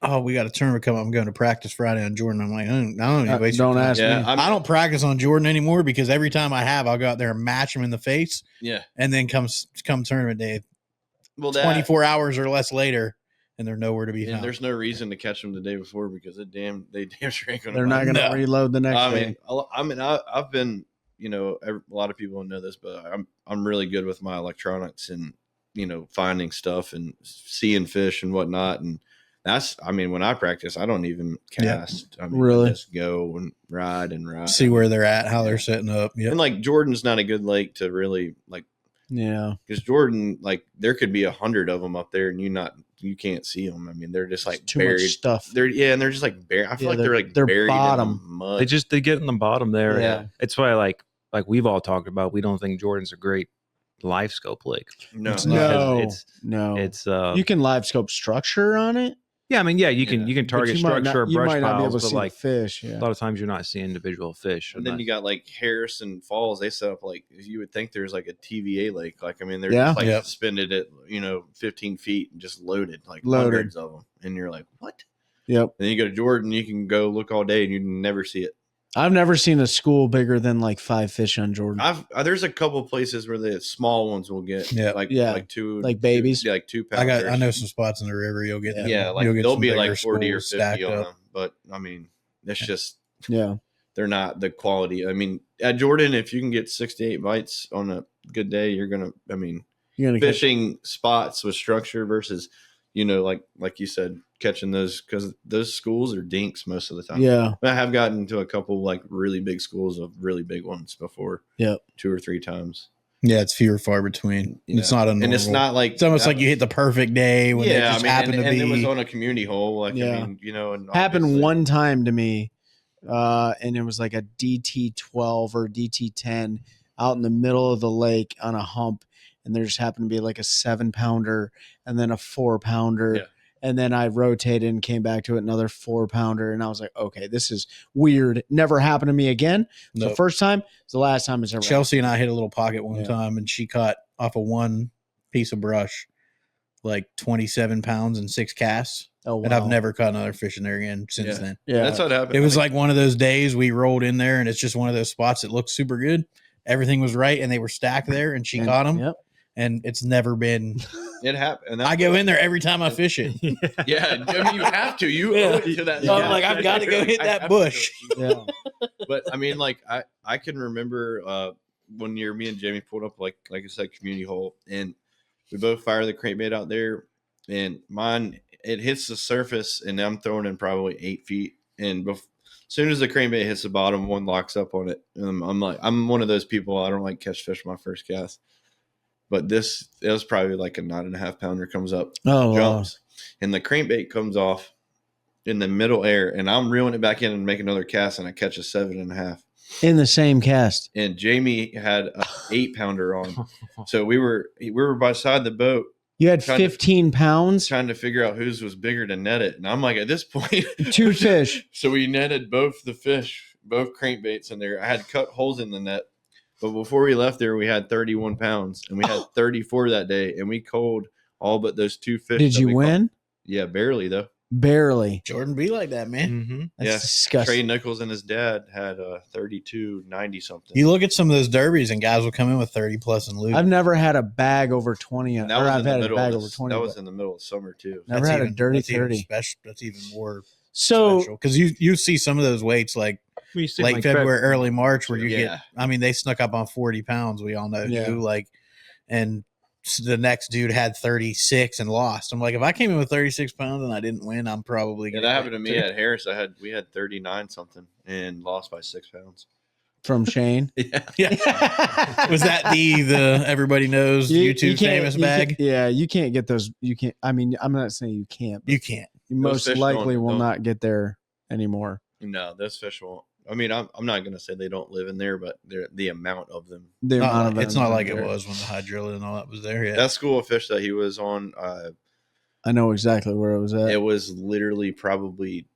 oh, we got a tournament coming. I'm going to practice Friday on Jordan. I'm like, I don't need to waste your time. ask Yeah, me. I don't practice on Jordan anymore because every time I have, I'll go out there and match him in the face. Yeah. And then come tournament day, Well, 24 hours or less later, and they're nowhere to be and found. there's no reason to catch them the day before because they damn sure ain't gonna. They're not going to No. reload the next day. I've been, a lot of people don't know this, but I'm really good with my electronics and, finding stuff and seeing fish and whatnot. And that's, when I practice, I don't even cast. I Really? just go and ride. See where they're at, how they're setting up. Yep. And like Jordan's not a good lake to really like, Yeah. because Jordan, like there could be 100 of them up there and you can't see them. I mean, they're just like Too buried much stuff. and they're just like buried. I feel like they're like they're buried bottom. in the mud. They get in the bottom there. Yeah. It's why like we've all talked about, we don't think Jordan's a great live scope lake. no, It's No. Because No. It's you can live scope structure on it. yeah, I mean, yeah, you can but target you might structure or you brush might not be able piles, to but see like the fish. a Yeah. lot of times you're not seeing individual fish. And then you got like Harrison Falls. They set up like you would think there's like a TVA lake. Like they're Yeah. just like Yep. suspended at 15 feet and just loaded like Loaded. hundreds of them. And you're like, what? Yep. And then you go to Jordan, you can go look all day and you never see it. I've never seen a school bigger than like 5 fish on Jordan. There's a couple places where the small ones will get Yeah. like Yeah. like two Like babies? like 2 pounds. I know some spots in the river you'll get. Yeah, like you'll get they'll some be bigger like 40 or schools 50 stacked on up. them. But it's just Yeah. they're not the quality. I mean, at Jordan, if you can get 6 to 8 bites on a good day, you're gonna. I mean, You're going to catch. fishing spots with structure versus, like you said, catching those because those schools are dinks most of the time. Yeah. I have gotten to a couple like really big schools of really big ones before. Yep. 2 or 3 times. Yeah, it's few or far between. Yeah. It's not a normal. And it's not like It's almost like you hit the perfect day when it just happened to and be. it was on a community hole. Like Yeah. and Happened obviously- one time to me, and it was like a DT12 or DT10 out in the middle of the lake on a hump, and there just happened to be like a 7-pounder and then a 4-pounder. Yeah. And then I rotated and came back to it, another 4-pounder, and I was like, okay, this is weird. Never happened to me again. The Nope. first time, it's the last time it's ever. Chelsea and I hit a little pocket one Yeah. time, and she caught off of one piece of brush like 27 pounds and 6 casts. Oh, wow. And I've never caught another fish in there again since Yeah. then. Yeah. That's what happened. It was like one of those days we rolled in there, and it's just one of those spots that looked super good. Everything was right, and they were stacked there, and she And- caught them. Yep. And it's never been. it happened. And I go in there every time I fish it. Yeah, I mean, you have to. You Yeah. owe it to that. So I'm like, I've got to go hit I that have to bush. go. Yeah. But I mean, like I can remember one year me and Jamie pulled up like I said community hole, and we both fire the crankbait out there, and mine it hits the surface, and I'm throwing in probably 8 feet, and as soon as the crankbait hits the bottom, one locks up on it, and I'm one of those people, I don't like catch fish my first cast, but it was probably like a 9.5 pounder comes up, Oh, wow. jumps, and the crankbait comes off in the middle air, and I'm reeling it back in and make another cast, and I catch a 7.5. In the same cast. And Jamie had a 8-pounder on, so we were beside the boat You had Trying to- 15 pounds, trying to figure out whose was bigger to net it, and I'm like, at this point, 2 fish. So we netted both the fish, both crankbaits in there. I had cut holes in the net, but before we left there, we had 31 pounds, and we had 34 that day, and we culled all but those 2 fish. Did that you we caught. win? Yeah, barely though. Barely. Jordan be like that, man. Mm-hmm. That's Yeah. disgusting. Trey Nichols and his dad had 32.90 something. You look at some of those derbies, and guys will come in with 30 plus and lose. I've never had a bag over 20. And or I've had a bag over 20. That was but in the middle of summer too. never had a dirty that's even 30. special. That's even more So special because you see some of those weights like late February, early March, where you Yeah. get. I mean, they snuck up on 40 pounds. We all know Yeah. who. Like, and the next dude had 36 and lost. I'm like, if I came in with 36 pounds and I didn't win, I'm probably Yeah, gonna that happened to win me too. at Harris. We had 39 something and lost by 6 pounds. from Shane. Yeah. Was that the everybody knows YouTube famous bag? You can't get those. You can't. I mean, I'm not saying you can't. But You can't. you most fish likely will don't- not get there anymore. No, those fish won't. I mean, I'm not going to say they don't live in there, but the amount of them. The amount of It's not venom like it there. was when the hydrilla and all that was there. Yeah. That school of fish that he was on, I know exactly where it was at. it was literally probably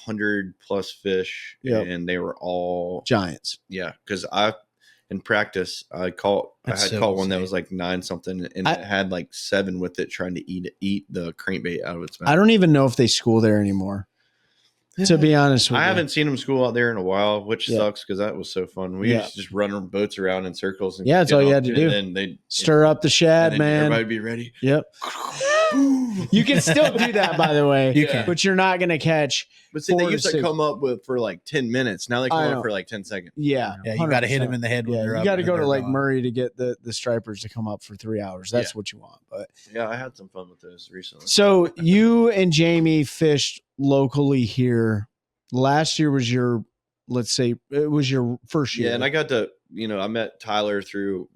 100+ fish, Yep. and they were all Giants. because in practice I had caught one that was like 9 something, and it had like 7 with it trying to eat the crankbait out of its mouth. I don't even know if they school there anymore. To be honest with you, I haven't seen them school out there in a while, which Yeah. sucks because that was so fun. We Yeah. used to just run our boats around in circles. And Yeah, that's get all you up, had to and do. Then they stir up the shad, and then man. everybody be ready. Yep. You can still do that, by the way. You can. But you're not going to catch. But see, 4 they to used to 6. come up with for like 10 minutes. Now they I come know. up for like 10 seconds. Yeah. Yeah, you got to hit 100%. them in the head when Yeah, they're up. you got to and go to they're Lake gone. Murray to get the stripers to come up for 3 hours. That's what you want. But Yeah, I had some fun with those recently. so you and Jamie fished locally here. Last year was your, let's say, it was your first year. Yeah, and I got to, I met Tyler through,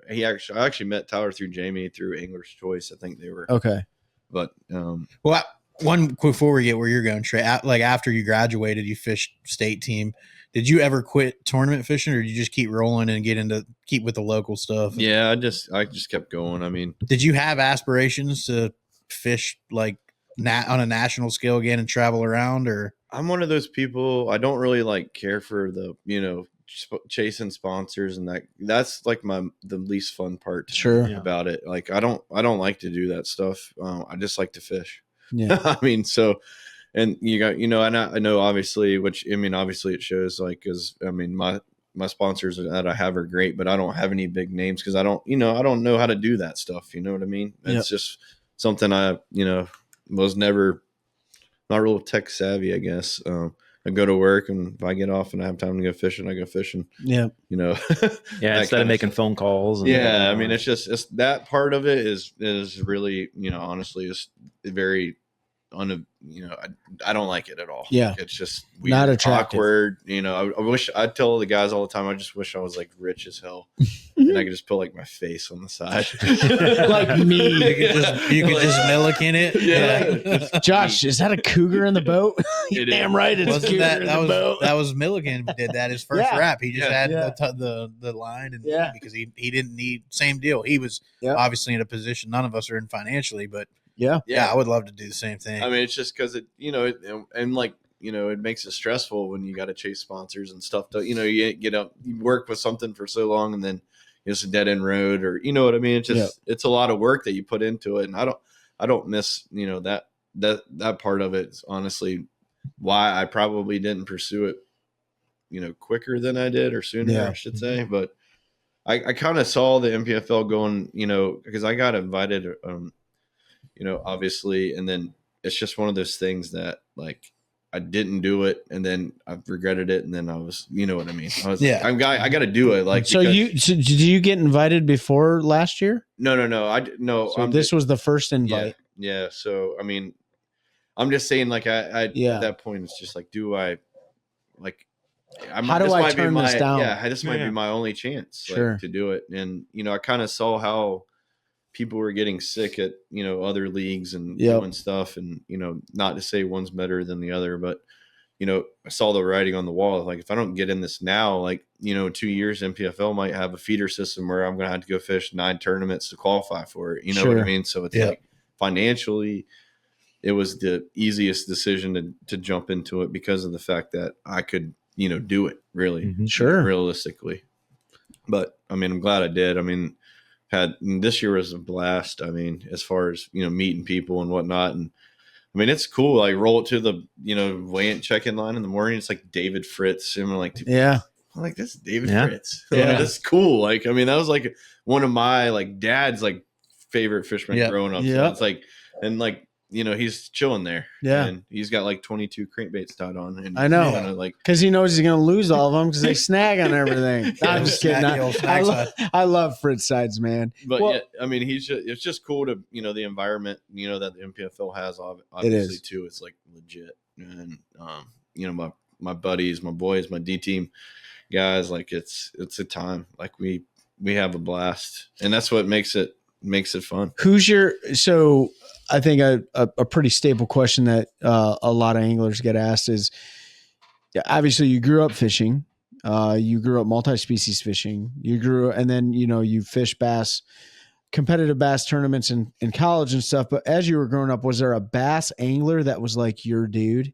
I actually met Tyler through Jamie through Angler's Choice. I think they were, Okay. but Well, one before we get where you're going, Trey. Like after you graduated, you fished state team. Did you ever quit tournament fishing, or did you just keep rolling and keep with the local stuff? yeah, I just kept going. I mean, Did you have aspirations to fish like on a national scale again and travel around, or? I'm one of those people. I don't really like care for the, chasing sponsors, and that's like the least fun part to Sure. me about it. Like I don't like to do that stuff. I just like to fish. Yeah. I mean, so, and you got, and I know obviously, obviously it shows, like, because I mean, my sponsors that I have are great, but I don't have any big names because I don't know how to do that stuff. You know what I mean? It's just something I, was never, not real tech savvy, I guess. I go to work, and if I get off and I have time to go fishing, I go fishing. Yeah. Yeah, that instead of making phone calls. And, yeah, I mean, it's that part of it is really, honestly, is very I don't like it at all. Yeah. It's just weird, Not attractive. awkward. I wish, I tell the guys all the time, I just wish I was like rich as hell, and I could just put like my face on the side, Like me. You could just milliken it. Yeah. Josh, is that a cougar in the boat? It Damn is. right, it's a Wasn't cougar that in the boat. that was Milligan did that his first Yeah. wrap. He just had Yeah. the line, and Yeah. because he didn't need same deal. He was Yeah. obviously in a position none of us are in financially, but Yeah. yeah, I would love to do the same thing. I mean, it's just because it, and like, it makes it stressful when you got to chase sponsors and stuff. You get up, you work with something for so long, and then it's a dead end road, or you know what I mean. It's just it's a lot of work that you put into it, and I don't miss that part of it. Is honestly why I probably didn't pursue it, quicker than I did, or sooner, Yeah. I should say. But I kind of saw the NPFL going, because I got invited, obviously, and then it's just one of those things that like I didn't do it, and then I regretted it, and then I was, you know what I mean? I was, Yeah. I got to do it. Like, So did you get invited before last year? no, So this was the first invite. yeah. So I mean, I'm just saying, like, I Yeah. at that point, it's just like, do I, like, How do I turn this down? Yeah, this might Yeah. be my only chance, like, Sure. to do it. And I kind of saw how people were getting sick at other leagues and Yep. doing stuff, and not to say one's better than the other, but I saw the writing on the wall. Like, if I don't get in this now, like, 2 years, NPFL might have a feeder system where I'm gonna have to go fish 9 tournaments to qualify for it. You know what I Sure. mean? So it's Yeah. like, financially, it was the easiest decision to jump into it, because of the fact that I could do it, really. Mhm. Sure. Realistically. But I mean, I'm glad I did. I mean, this year was a blast. I mean, as far as meeting people and whatnot, and I mean, it's cool. Like, roll it to the weigh-in check-in line in the morning. It's like David Fritz, and I'm like, Yeah. I'm like, this is David Yeah. Fritz. Yeah. Like, that's cool. Like, I mean, that was like one of my like dad's like favorite fishermen Yeah. growing up. Yeah. So it's like, and like, he's chilling there. Yeah. And he's got like 22 crankbaits tied on. And I know. he's kinda like, Because he knows he's going to lose all of them because they snag on everything. Yeah, I'm just kidding. snag the old snag I love Fritz sides, man. but Well- yeah, I mean, it's just cool to, the environment, that the NPFL has, obviously, is. too. It's like legit. And, my buddies, my boys, my D team, guys. Like it's a time. Like we have a blast, and that's what makes it fun. Who's your so? I think a pretty staple question that a lot of anglers get asked is, obviously you grew up fishing, you grew up multi-species fishing, and then you fish bass, competitive bass tournaments in college and stuff. But as you were growing up, was there a bass angler that was like your dude?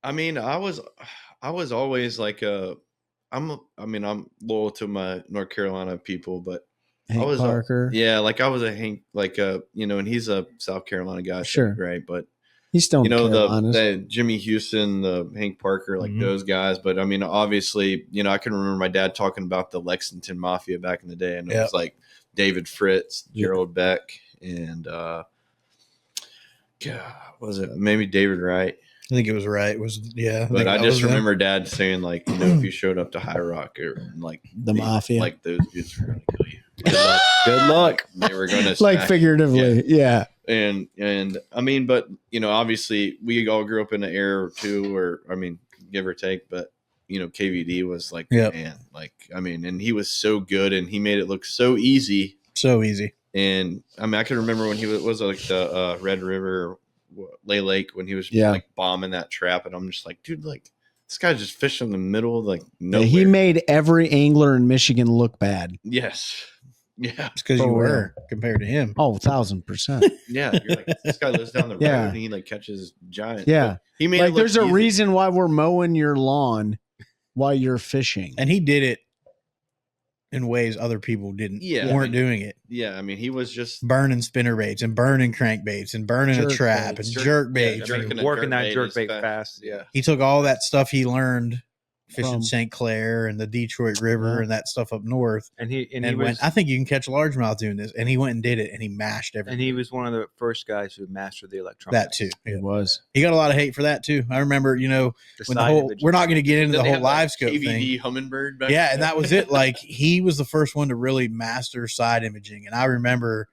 I mean, I was always like I'm loyal to my North Carolina people, but Hank I was Parker. like I was a Hank, like and he's a South Carolina guy, Sure. right? But He's still in Carolinas. the Jimmy Houston, the Hank Parker, like those guys. But I mean, obviously, I can remember my dad talking about the Lexington Mafia back in the day, and it was like David Fritz, Gerald Beck, and was it maybe David Wright? I think it was right. It was But I just remember Dad saying like, if you showed up to High Rock or like the Mafia, like those dudes were gonna kill you. Good luck. They were gonna like figuratively, yeah. And I mean, but obviously we all grew up in an era or two, or I mean, give or take, but KVD was like, man, like I mean, and he was so good, and he made it look so easy. And I mean, I can remember when he was like the Red River, Lay Lake, when he was like bombing that trap, and I'm just like, dude, like this guy's just fishing in the middle of like nowhere. He made every angler in Michigan look bad. Yes. Yeah. It's because you were compared to him. Oh, 1,000%. Yeah. You're like, this guy lives down the road and he like catches giant. Yeah. But he made like it there's a easy. reason why we're mowing your lawn while you're fishing. And he did it in ways other people weren't doing it. Yeah. I mean, he was just burning spinner baits and burning crankbaits and burning a trap and jerk baits. Working that jerk bait fast. Yeah. He took all that stuff he learned fishing St. Clair and the Detroit River and that stuff up north. And he went, I think you can catch largemouth doing this. And he went and did it, and he mashed everything. And he was one of the first guys who mastered the electronics. That too. It was. He got a lot of hate for that too. I remember, when we're not going to get into the whole live scope thing. Humminbird back then. And that was it. Like he was the first one to really master side imaging. And I remember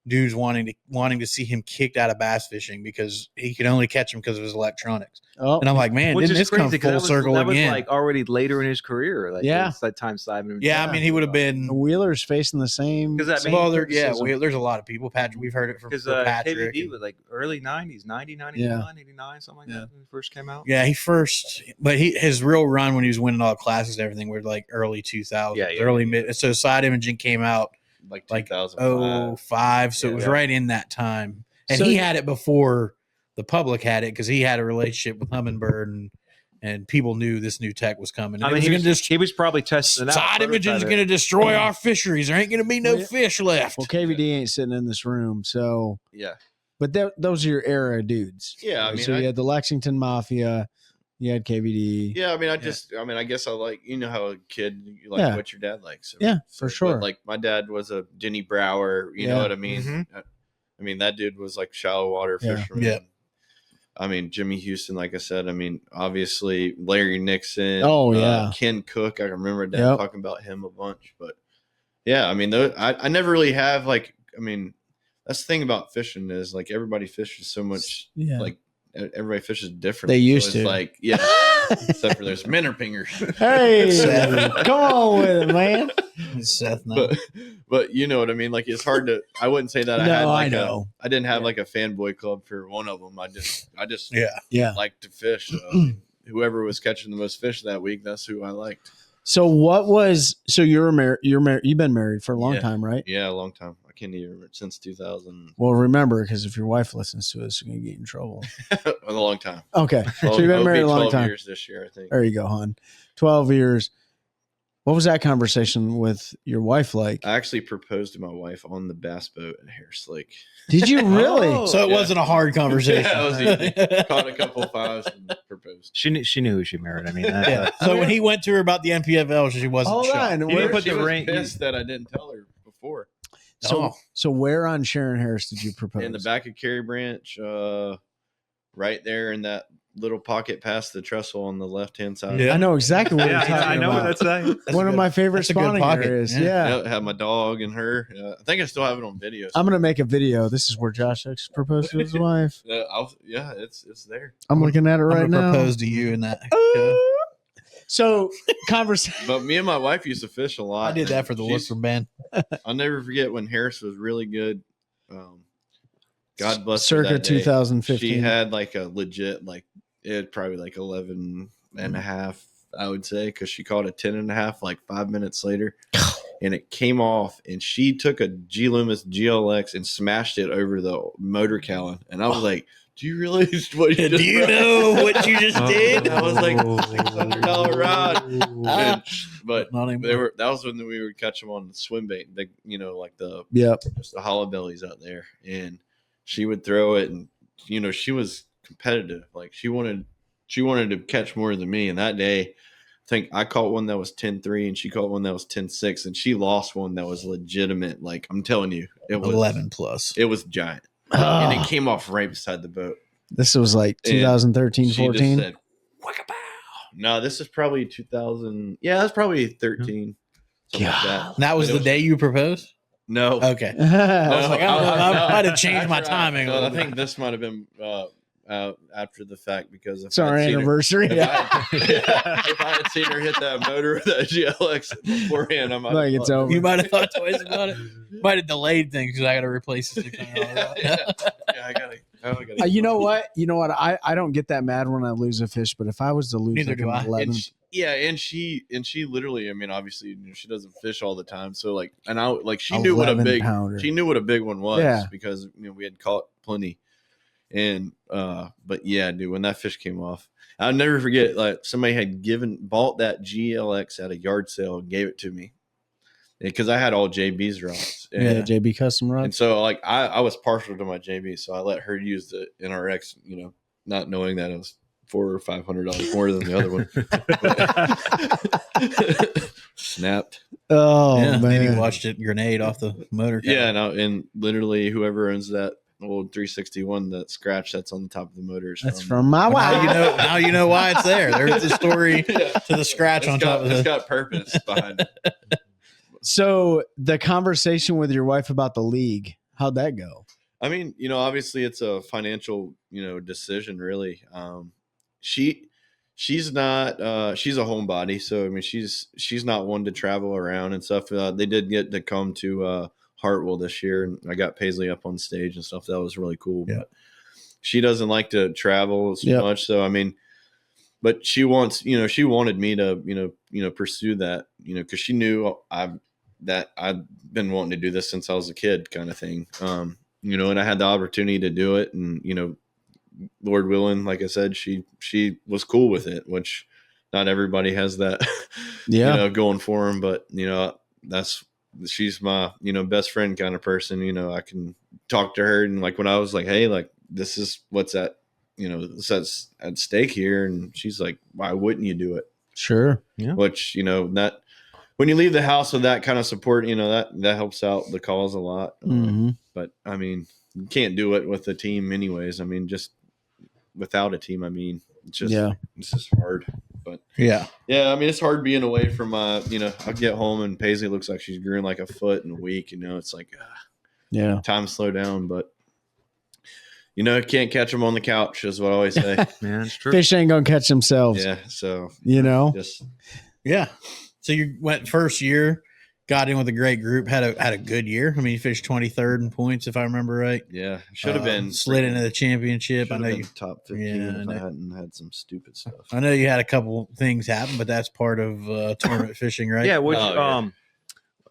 dudes wanting to see him kicked out of bass fishing because he could only catch them because of his electronics. Oh, and I'm like, man, didn't this come full circle that again? Was like already later in his career. Like that time Simon. Yeah, I mean, he would have been. The Wheeler's facing the same. There's a lot of people. Patrick, we've heard it from Patrick. KVD was like early 90s, 90, 91, 89, something like that when he first came out. Yeah, his real run when he was winning all the classes and everything were like early 2000s, early mid. So side imaging came out like 2005. 05, so it was right in that time. And he had it before the public had it because he had a relationship with Humminbird and people knew this new tech was coming. And I mean, he was probably testing it out. Side imaging is going to destroy our fisheries. There ain't going to be no fish left. Well, KVD ain't sitting in this room, so yeah. But those are your era dudes. Yeah, I mean, so you had the Lexington Mafia, you had KVD. Yeah, I mean, I guess I like how a kid you like what your dad likes. For sure. But like my dad was a Denny Brower. You know what I mean? Mm-hmm. I mean, that dude was like shallow water fisherman. Yeah. I mean, Jimmy Houston, like I said, I mean, obviously Larry Nixon. Ken Cook. I remember Dad talking about him a bunch. But yeah, I mean, I never really have like, I mean, that's the thing about fishing is like everybody fishes so much. Like everybody fishes different. They used to. Like, except for those minnerpingers. Hey, come on with it, man. Seth, no. But you know what I mean? Like, it's hard to, I wouldn't say that I didn't have like a fanboy club for one of them. I just like to fish. Whoever was catching the most fish that week, that's who I liked. So you've been married for a long time, right? Yeah, a long time. I can't even remember, since 2000. Well, remember, because if your wife listens to us, you're going to get in trouble. A long time. Okay. So you've been married a long 12 time. years this year, I think. There you go, hon. 12 years. What was that conversation with your wife like? I actually proposed to my wife on the bass boat at Harris Lake. Did you really? So it wasn't a hard conversation. Yeah, it was easy. Caught a couple of fives and proposed. She knew who she married. I mean, So when he went to her about the NPFL, she wasn't shocked. He didn't put the ring. Pissed that I didn't tell her before. So where on Sharon Harris did you propose? In the back of Cary Branch, right there in that little pocket past the trestle on the left-hand side. Yeah. I know exactly what you're talking about. I know what that's saying. One of my favorite spawning areas. Yeah. Have my dog and her. I think I still have it on video. I'm going to make a video. This is where Josh X proposed to his wife. It's there. I'm looking at it right now. Propose to you in that. So conversation. But me and my wife used to fish a lot. I did that for the look She's- from Ben. I'll never forget when Harris was really good. God bless her Circa that day. 2015. She had like a legit, like it had probably like 11 and a half, I would say, because she caught a 10 and a half like 5 minutes later. And it came off, and she took a G Loomis GLX and smashed it over the motor cowling. And I was like, "Do you realize what you Do just you brought?" know what you just did? That was like $600 rod. And, but Not anymore. they were. That was when we would catch them on the swim bait, the like the Yep. just the hollow bellies out there, and she would throw it, and she was competitive. Like she wanted to catch more than me. And that day, I think I caught one that was 10-3, and she caught one that was 10-6, and she lost one that was legitimate. Like I'm telling you, it was 11 plus. It was giant, Oh. and it came off right beside the boat. This was like 2013, She just 14. said, "Whack-a-pow." No, this is probably 2000. Yeah, that's probably 13. Something like that. And that was But the day you proposed? No. Okay. No, I was like, I might have changed my After timing. a No, little I bit. think this might have been after the fact, because if It's our I'd seen her- anniversary. if I had seen her hit that motor with that GLX beforehand, I might Like have it's thought- over. You might have thought twice about it. Might have delayed things because I got to replace the $600. Yeah, I gotta. You know what? I don't get that mad when I lose a fish, but if I was to lose Neither like do an I. 11, And she literally, I mean, obviously, she doesn't fish all the time, so like, and I like she knew what a 11 big pounder. she knew what a big one was, Yeah. because we had caught plenty, and but yeah, dude, when that fish came off, I'll never forget. Like somebody had bought that GLX at a yard sale and gave it to me, because I had all JB's rods. And, yeah, JB custom and rods. so like I was partial to my JB, so I let her use the NRX, not knowing that it was $400 or $500 more than the other one. Snapped. Oh Yeah, then you man, watched it grenade off the motor. Yeah, and literally whoever owns that old 361, that scratch that's on the top of the motor is that's from my wife. Now you know why it's there. There's the story to the scratch on top of it's it. got purpose behind it. So the conversation with your wife about the league, how'd that go? I mean, obviously it's a financial, decision really. She's not she's a homebody, so I mean she's not one to travel around and stuff. They did get to come to Hartwell this year, and I got Paisley up on stage and stuff. That was really cool. Yeah. But she doesn't like to travel as Yep. much, so I mean, but she wants, she wanted me to, pursue that, because she knew I've been wanting to do this since I was a kid, kind of thing. And I had the opportunity to do it, and Lord willing, like I said, she was cool with it, which not everybody has that, going for them. But she's my best friend kind of person. I can talk to her, and like when I was like, hey, like this is what's at that's at stake here, and she's like, why wouldn't you do it? Sure. Yeah. Which that when you leave the house with that kind of support, that helps out the cause a lot. Mm-hmm. But I mean, you can't do it with a team anyways. I mean, just without a team, I mean, it's just hard. But Yeah. I mean, it's hard being away from I get home and Paisley looks like she's growing like a foot in a week. It's like time to slow down. But can't catch them on the couch is what I always say. Man, it's true. Fish ain't gonna catch themselves. Yeah, so Just Yeah. So you went first year, got in with a great group, had a good year. I mean, you finished 23rd in points, if I remember right. yeah, should have been slid into the championship. I know you. top 15 if I hadn't had some stupid stuff. I know you had a couple things happen, but that's part of tournament fishing, right? Yeah. yeah.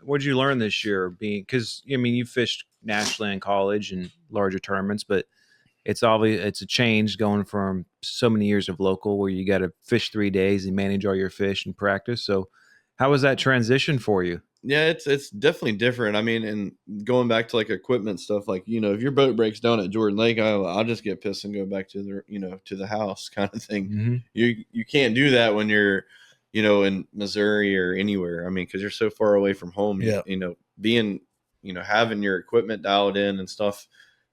What'd you learn this year? Because I mean, you fished nationally in college and larger tournaments, but it's a change going from so many years of local where you got to fish 3 days and manage all your fish and practice. So, how was that transition for you? Yeah, it's definitely different. I mean, and going back to like equipment stuff, like if your boat breaks down at Jordan Lake, I'll just get pissed and go back to the house kind of thing. Mm-hmm. You can't do that when you're in Missouri or anywhere. I mean, because you're so far away from home. Yeah. Being having your equipment dialed in and stuff.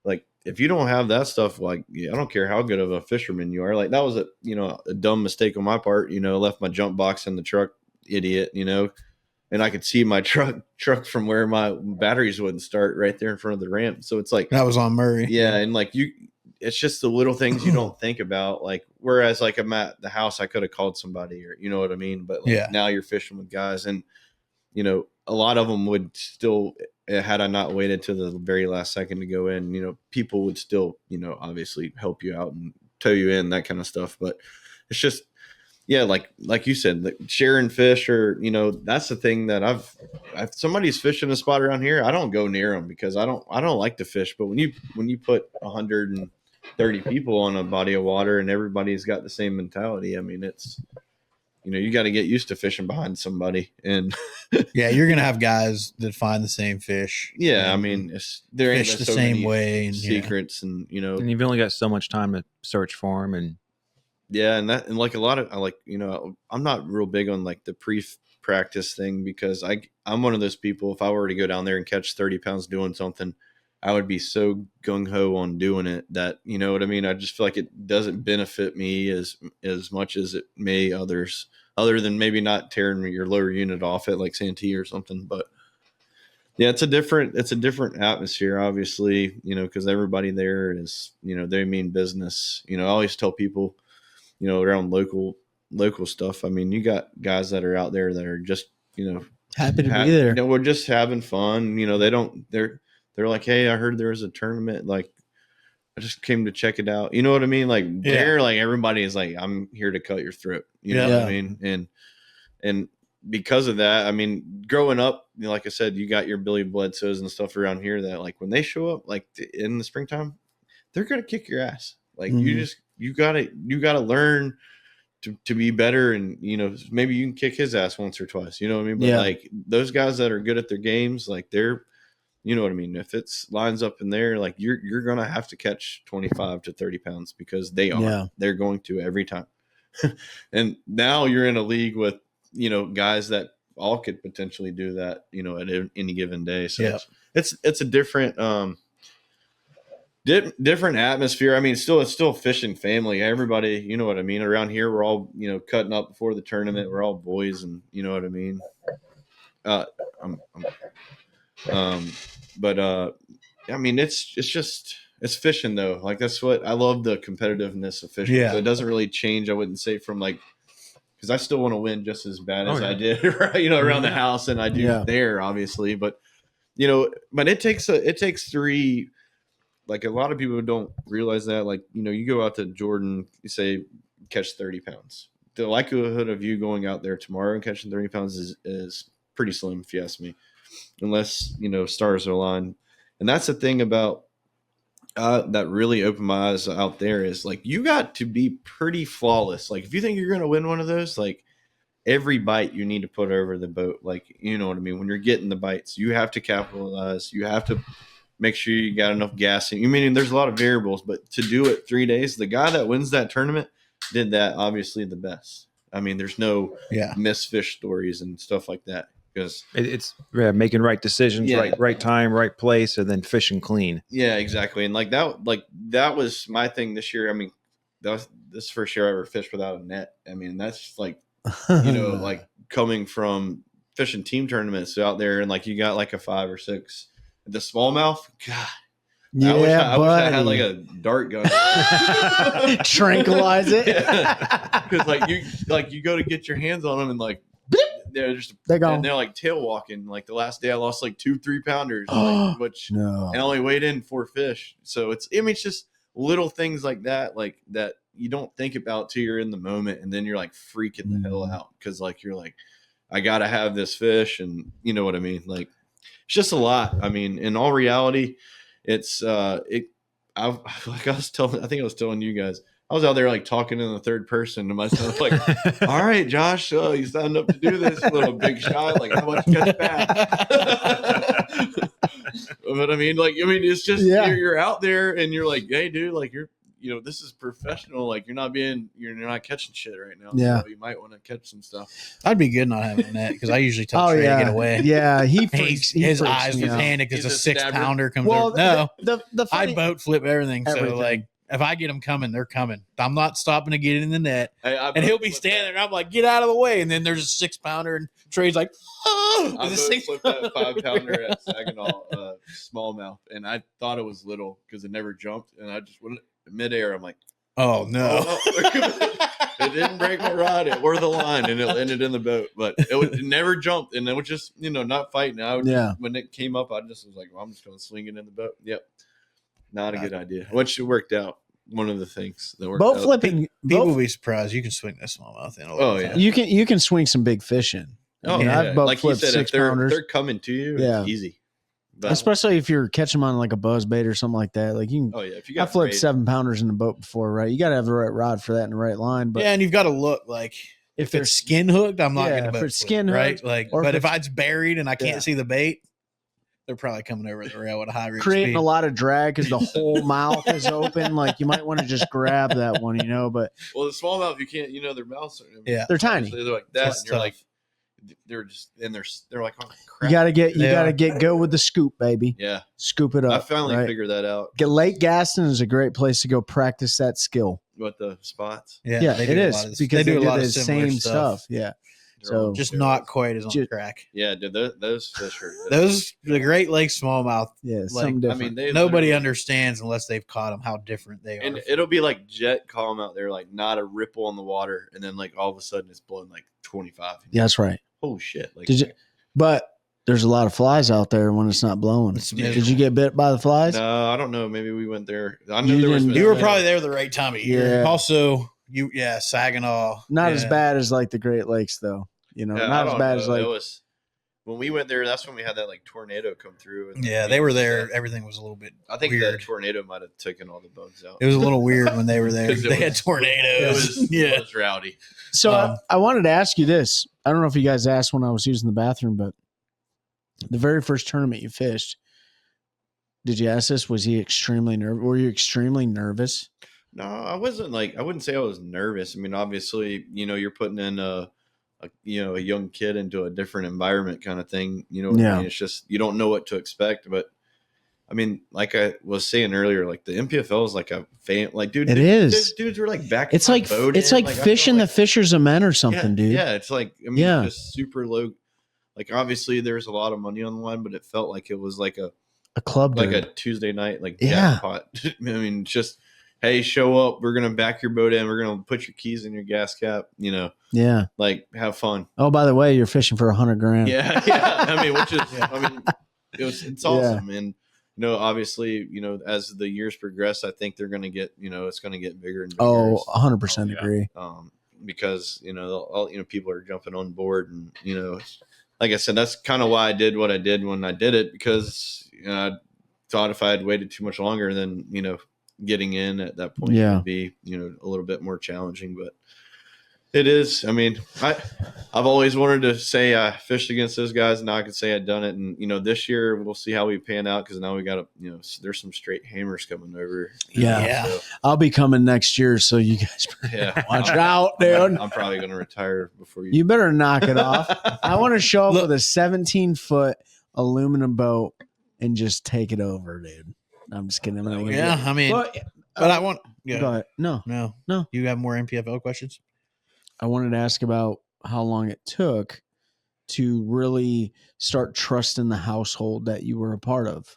Like if you don't have that stuff, like I don't care how good of a fisherman you are. Like that was a dumb mistake on my part. Left my jump box in the truck, idiot. And I could see my truck from where my batteries wouldn't start right there in front of the ramp. So it's like That was on Murray. yeah, and like it's just the little things you don't think about. Like, whereas like I'm at the house, I could have called somebody, or you know what I mean. But like, now you're fishing with guys, and you know, a lot of them would still, had I not waited to the very last second to go in, you know, people would still, you know, obviously help you out and tow you in, that kind of stuff. But it's just, yeah, like you said, like sharing fish, or you know, that's the thing that if somebody's fishing a spot around here, I don't go near them because I don't like to fish. But when you put 130 people on a body of water and everybody's got the same mentality, I mean, it's, you know, you got to get used to fishing behind somebody. And yeah, you're gonna have guys that find the same fish. yeah, I mean, there ain't fish the so same many way and secrets, and you know, And you've only got so much time to search for them. And yeah, and like a lot of, I like, you know, I'm not real big on like the pre-practice thing, because I'm one of those people. If I were to go down there and catch 30 pounds doing something, I would be so gung ho on doing it that, you know what I mean. I just feel like it doesn't benefit me as much as it may others, other than maybe not tearing your lower unit off at like Santee or something. But yeah, it's a different atmosphere, obviously, you know, because everybody there is, you know, they mean business. You know, I always tell people, you know, around local stuff. I mean, you got guys that are out there that are just, you know, Happy to be there. You know, we're just having fun. You know, they're like, hey, I heard there was a tournament. Like, I just came to check it out. You know what I mean? Like, they're like, everybody is like, I'm here to cut your throat. You know what I mean? And because of that, I mean, growing up, you know, like I said, you got your Billy Bledsoes and stuff around here that, like, when they show up, like in the springtime, they're gonna kick your ass. Like, you gotta learn to be better, and you know, maybe you can kick his ass once or twice. You know what I mean? But like those guys that are good at their games, like they're, you know what I mean? If it's lines up in there, like you're gonna have to catch 25 to 30 pounds, because they're going to every time. And now you're in a league with, you know, guys that all could potentially do that, you know, at any given day. So it's a different different atmosphere. I mean, it's still fishing family. Everybody, you know what I mean? Around here, we're all, you know, cutting up before the tournament. We're all boys, and you know what I mean? I mean, it's fishing though. Like, that's what I love, the competitiveness of fishing. So it doesn't really change, I wouldn't say, from like, because I still want to win just as bad as I did, you know, around the house, and I do there, obviously. But you know, but it takes three. Like, a lot of people don't realize that. Like, you know, you go out to Jordan, you say catch 30 pounds. The likelihood of you going out there tomorrow and catching 30 pounds is pretty slim, if you ask me, unless, you know, stars are aligned. And that's the thing about that really opened my eyes out there, is like, you got to be pretty flawless. Like, if you think you're going to win one of those, like, every bite you need to put over the boat. Like, you know what I mean? When you're getting the bites, you have to capitalize. You have to make sure you got enough gas. I mean, there's a lot of variables, but to do it 3 days, the guy that wins that tournament did that obviously the best. I mean, there's no missed fish stories and stuff like that, because it's making right decisions, right time, right place, and then fishing clean. Yeah, exactly. And like that was my thing this year. I mean, this first year I ever fished without a net. I mean, that's like, you know, like coming from fishing team tournaments out there, and like you got like a 5 or 6. The smallmouth, God. Yeah, I wish I had like a dart gun. Tranquilize it. Because like you go to get your hands on them, and like they're gone. And they're like tail walking. Like the last day I lost like 2 3-pounders, which and I only weighed in 4 fish. So it's just little things like that, like that you don't think about till you're in the moment, and then you're like freaking the hell out, because like you're like, I gotta have this fish, and you know what I mean? Like, it's just a lot. I mean, in all reality, it's I think I was telling you guys, I was out there like talking in the third person to myself, like, all right, Josh, you signed up to do this, little big shot, like, how much you catch back? But I mean, it's just you're out there, and you're like, hey, dude, like, you know, this is professional. Like, you're not catching shit right now. So you might want to catch some stuff. I'd be good not having that, because I usually tell Trey to get away. Yeah, his eyes are panic because a 6-pounder comes over. No, I boat flip everything. So like, if I get them coming, they're coming. I'm not stopping to get it in the net. And he'll be standing there, and I'm like, get out of the way. And then there's a 6-pounder, and Trey's like, oh, I flipped that 5-pounder at Saginaw smallmouth, and I thought it was little because it never jumped, and I just wouldn't. midair. I'm like, Oh no. it didn't break my rod or the line, and it landed in the boat. But it never jumped, and it was just not fighting. When it came up, I just was like, well, I'm just going to swing it in the boat. Yep, not a good idea. Which worked out. One of the things that worked Boat out. flipping. People will be surprised. You can swing that smallmouth in. Yeah. You can swing some big fish in. Oh yeah, yeah, I've boat like you flipped said, if 6-pounders. they're coming to you, Yeah. it's easy. But, especially if you're catching them on like a buzz bait or something like that. Like you can. oh yeah, if you I got flipped braid, 7-pounders in the boat before, right? You got to have the right rod for that and the right line. But yeah, and you've got to look like if they're- it's skin hooked, I'm not Yeah, going to if it's skin hooked, right? Like, or but if if it's buried and I can't Yeah. see the bait, they're probably coming over the rail at a high rate of creating speed. a lot of drag because the whole mouth is open. Like you might want to just grab that one, but well, the smallmouth you can't. Their mouths are. Yeah. they're tiny. They're like that, That's and you're tough. like, they're just and they're like, oh, You crap. gotta They are. go with the scoop, baby. Yeah, Scoop it up. I finally right? figured that out. Get Lake Gaston is a great place to go practice that skill. What the spots? Yeah, they it do a is lot of- because they do a lot the of similar same stuff. Yeah. They're So- on Just steroids. not quite as on Ju- crack. Yeah, dude, those fish are The Great Lakes smallmouth, Yeah, Like, something different. I mean, they nobody literally- understands unless they've caught them how different they are. And it'll be like jet calm out there, like not a ripple on the water, and then like all of a sudden it's blowing like 25. yeah, that's right. Oh shit! Like, Did you? But there's a lot of flies out there when it's not blowing. It's Did you get bit by the flies? no, I don't know. Maybe we went there. I know You there was. didn't- You were probably there the right time of year. Yeah. Also, Saginaw. Not yeah. as bad as like the Great Lakes, though. Yeah, not I as don't bad know. as like It was when we went there. That's when we had that like tornado come through. And, Yeah, they were there. Everything was a little bit I think weird. the tornado might have taken all the bugs out. It was a little weird when they were there. 'Cause it They had was- tornadoes. It was rowdy. So Um, I wanted to ask you this. I don't know if you guys asked when I was using the bathroom, but the very first tournament you fished, did you ask this? Was he extremely nervous? Were you extremely nervous? No, I wasn't like. I wouldn't say I was nervous. I mean, obviously, you're putting in a young kid into a different environment, kind of thing. You know, what Yeah. I mean? It's just you don't know what to expect. But I mean, like I was saying earlier, like the NPFL is like a fan. Like, dude, It is. these dudes were like back. It's like I fishing felt the fishers of men or something, yeah, dude. Yeah, it's like I mean, Yeah. just super low. Like obviously, there's a lot of money on the line, but it felt like it was like a club, like dude. a Tuesday night like Yeah. jackpot. I mean, just hey, show up. We're gonna back your boat in. We're gonna put your keys in your gas cap. Yeah. Like have fun. Oh, by the way, you're fishing for $100,000. Yeah, yeah. I mean, which is, I mean, it's awesome. And obviously, as the years progress, I think they're gonna get, it's gonna get bigger and bigger. Oh, 100% Oh, yeah. agree. Because all people are jumping on board, and like I said, that's kind of why I did what I did when I did it, because I thought if I had waited too much longer, then getting in at that point Yeah. would be a little bit more challenging. But it is. I mean, I've always wanted to say I fished against those guys, and now I can say I've done it. And this year we'll see how we pan out, because now we got there's some straight hammers coming over. Yeah. So, I'll be coming next year, so you guys yeah. watch out, dude. I'm probably going to retire before you. You better knock it off. I want to show up Look- with a 17-foot aluminum boat and just take it over, dude. I'm just kidding. I'm not gonna Yeah, do it. I mean, But, but I want. go Yeah, ahead. No, no. You have more NPFL questions? I wanted to ask about how long it took to really start trusting the household that you were a part of,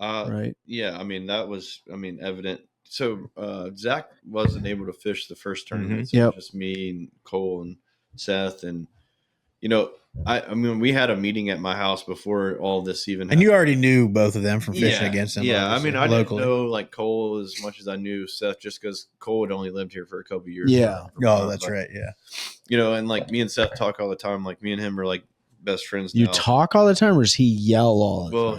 right? Yeah, I mean that was evident. So Zach wasn't able to fish the first tournament. So it Yep. was just me and Cole and Seth, and I mean we had a meeting at my house before all this even happened. And you already knew both of them from fishing against them. Yeah, I obviously, mean I locally. didn't know like Cole as much as I knew Seth, just because Cole had only lived here for a couple of years. Yeah. Oh, that's right. Yeah. And like me and Seth talk all the time. Like me and him are like best friends. You now. talk all the time, or does he yell all the Well,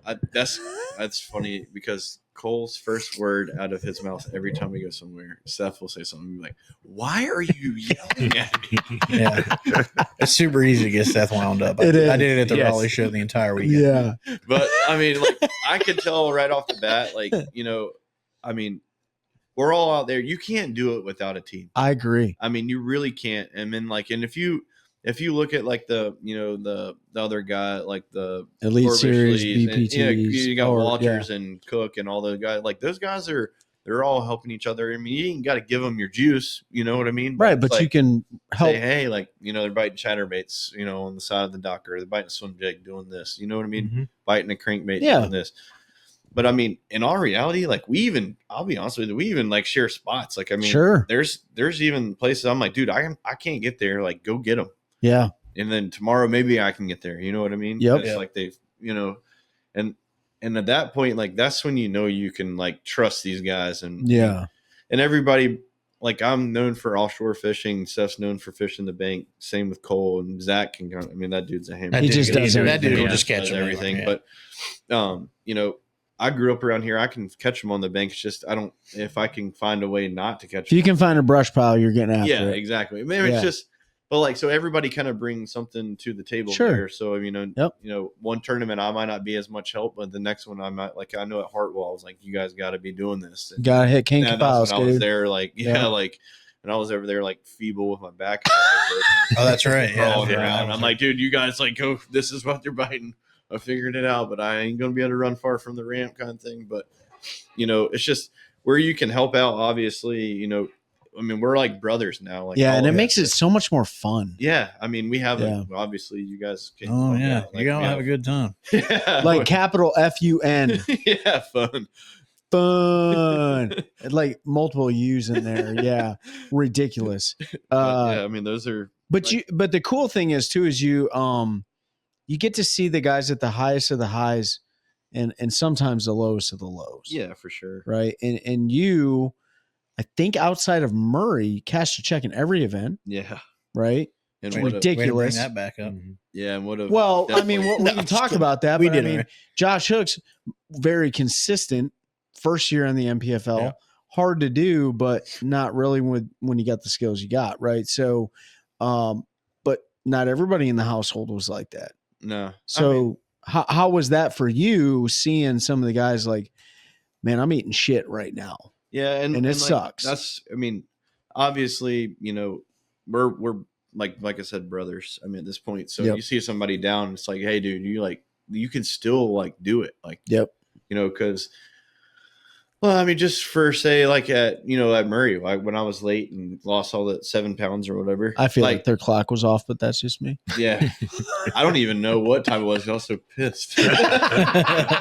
time? that's funny, because Cole's first word out of his mouth every time we go somewhere, Seth will say something like, "Why are you yelling at me?" Yeah. It's super easy to get Seth wound up. It is. I did it at the Yes. Raleigh show the entire weekend. Yeah, But I mean, like I could tell right off the bat, like I mean, we're all out there. You can't do it without a team. I agree. I mean, you really can't. And then and if you look at like the the other guy, like the Elite Corvish Series, Lees, and, BPTs. you got or- Walters and Cook and all those guys. Like those guys they're all helping each other. I mean, you ain't got to give them your juice. You know what I mean? right, it's but like, you can help. say, hey, like they're biting chatterbaits, on the side of the dock, or they're biting a swim jig doing this. You know what I mean? Mhm. Biting a crankbait Yeah. doing this. But I mean, in all reality, like I'll be honest with you, we even like share spots. Like, I mean, Sure. there's even places I'm like, dude, I can't get there. Like, go get them. Yeah. And then tomorrow, maybe I can get there. You know what I mean? Yep. It's like they've, and at that point, like, that's when you can like trust these guys and everybody. Like, I'm known for offshore fishing. Steph's known for fishing the bank. Same with Cole and Zach can. I mean, that dude's a hammer. He just does that dude will Yeah, just catch does them everything. anywhere, But I grew up around here. I can catch them on the bank. It's just I don't. If I can find a way not to catch If you them. can find a brush pile, you're getting after Yeah, it. exactly. Maybe Yeah. it's just. But like, so everybody kind of brings something to the table Sure. there. So, Yep. one tournament I might not be as much help, but the next one I might, like, I know at Hartwell, I was like, you guys got to be doing this. And Gotta hit kinky that's piles, when I was dude. there, like, Yeah. like, and I was over there, like, feeble with my back. Oh, that's right. Yeah. Crawling Yeah, that around. was I'm right. like, dude, you guys, like, go, this is what they're biting. I figured it out, but I ain't going to be able to run far from the ramp kind of thing. But, it's just where you can help out, obviously, I mean, we're like brothers now. Like, Yeah, and it all- makes it so much more fun. Yeah, I mean, we have Yeah. obviously you guys can. Oh yeah, like, you're gonna we have a good time. yeah, Like capital FUN. yeah, fun. Fun. Like multiple U's in there. Yeah. Ridiculous. But, yeah, I mean, those are. But the cool thing is too, is you get to see the guys at the highest of the highs and sometimes the lowest of the lows. Yeah, for sure. Right. And you, I think outside of Murray, cashed a check in every event. Yeah, right. and It's what a, ridiculous. Way to bring that back up. yeah, and what a. Well, I mean, definitely- we can talk about that. We But did, I mean, right? Josh Hook's very consistent first year in the NPFL. Yeah. Hard to do, but not really when you got the skills you got, right? So, but not everybody in the household was like that. No. So, I mean, how was that for you? Seeing some of the guys like, man, I'm eating shit right now. yeah, and it like, sucks. That's. I mean, obviously, we're like I said, brothers. I mean, at this point, so Yep. you see somebody down, it's like, hey, dude, you can still like do it, like, Yep. because. Well, I mean, just for say, like at Murray, like when I was late and lost all that 7 pounds or whatever. I feel like their clock was off, but that's just me. yeah, I don't even know what time it was. I was so pissed.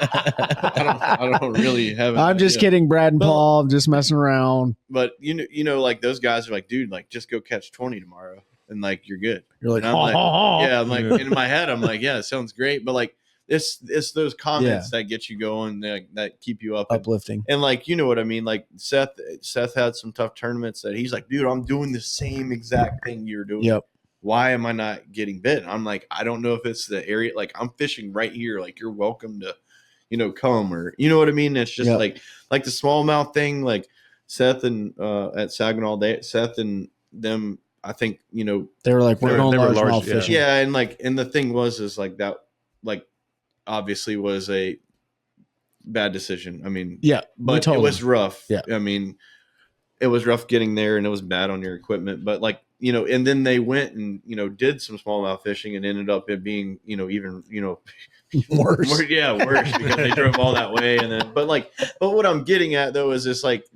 I don't really have. I'm just kidding, Brad and Paul. I'm just messing around. But like those guys are like, dude, like just go catch 20 tomorrow, and like you're good. You're like, And I'm like, "Oh." yeah, I'm like in my head, I'm like, yeah, it sounds great, but like it's those comments that get you going, that keep you up. Uplifting. And like, you know what I mean? Like Seth had some tough tournaments that he's like, dude, I'm doing the same exact thing you're doing. Yep. Why am I not getting bit? I'm like, I don't know if it's the area. Like I'm fishing right here. Like you're welcome to, come, or you know what I mean? It's just like the smallmouth thing, like Seth and at Saginaw, Seth and them, I think, They were like, we're going they were largemouth large, yeah. fishing. yeah. And the thing is like that, like obviously was a bad decision. I mean, Yeah. but it was rough. Yeah. I mean, it was rough getting there and it was bad on your equipment, but like, and then they went and, did some smallmouth fishing and ended up it being, even, worse. yeah, worse because they drove all that way. And then, but what I'm getting at though, is just like,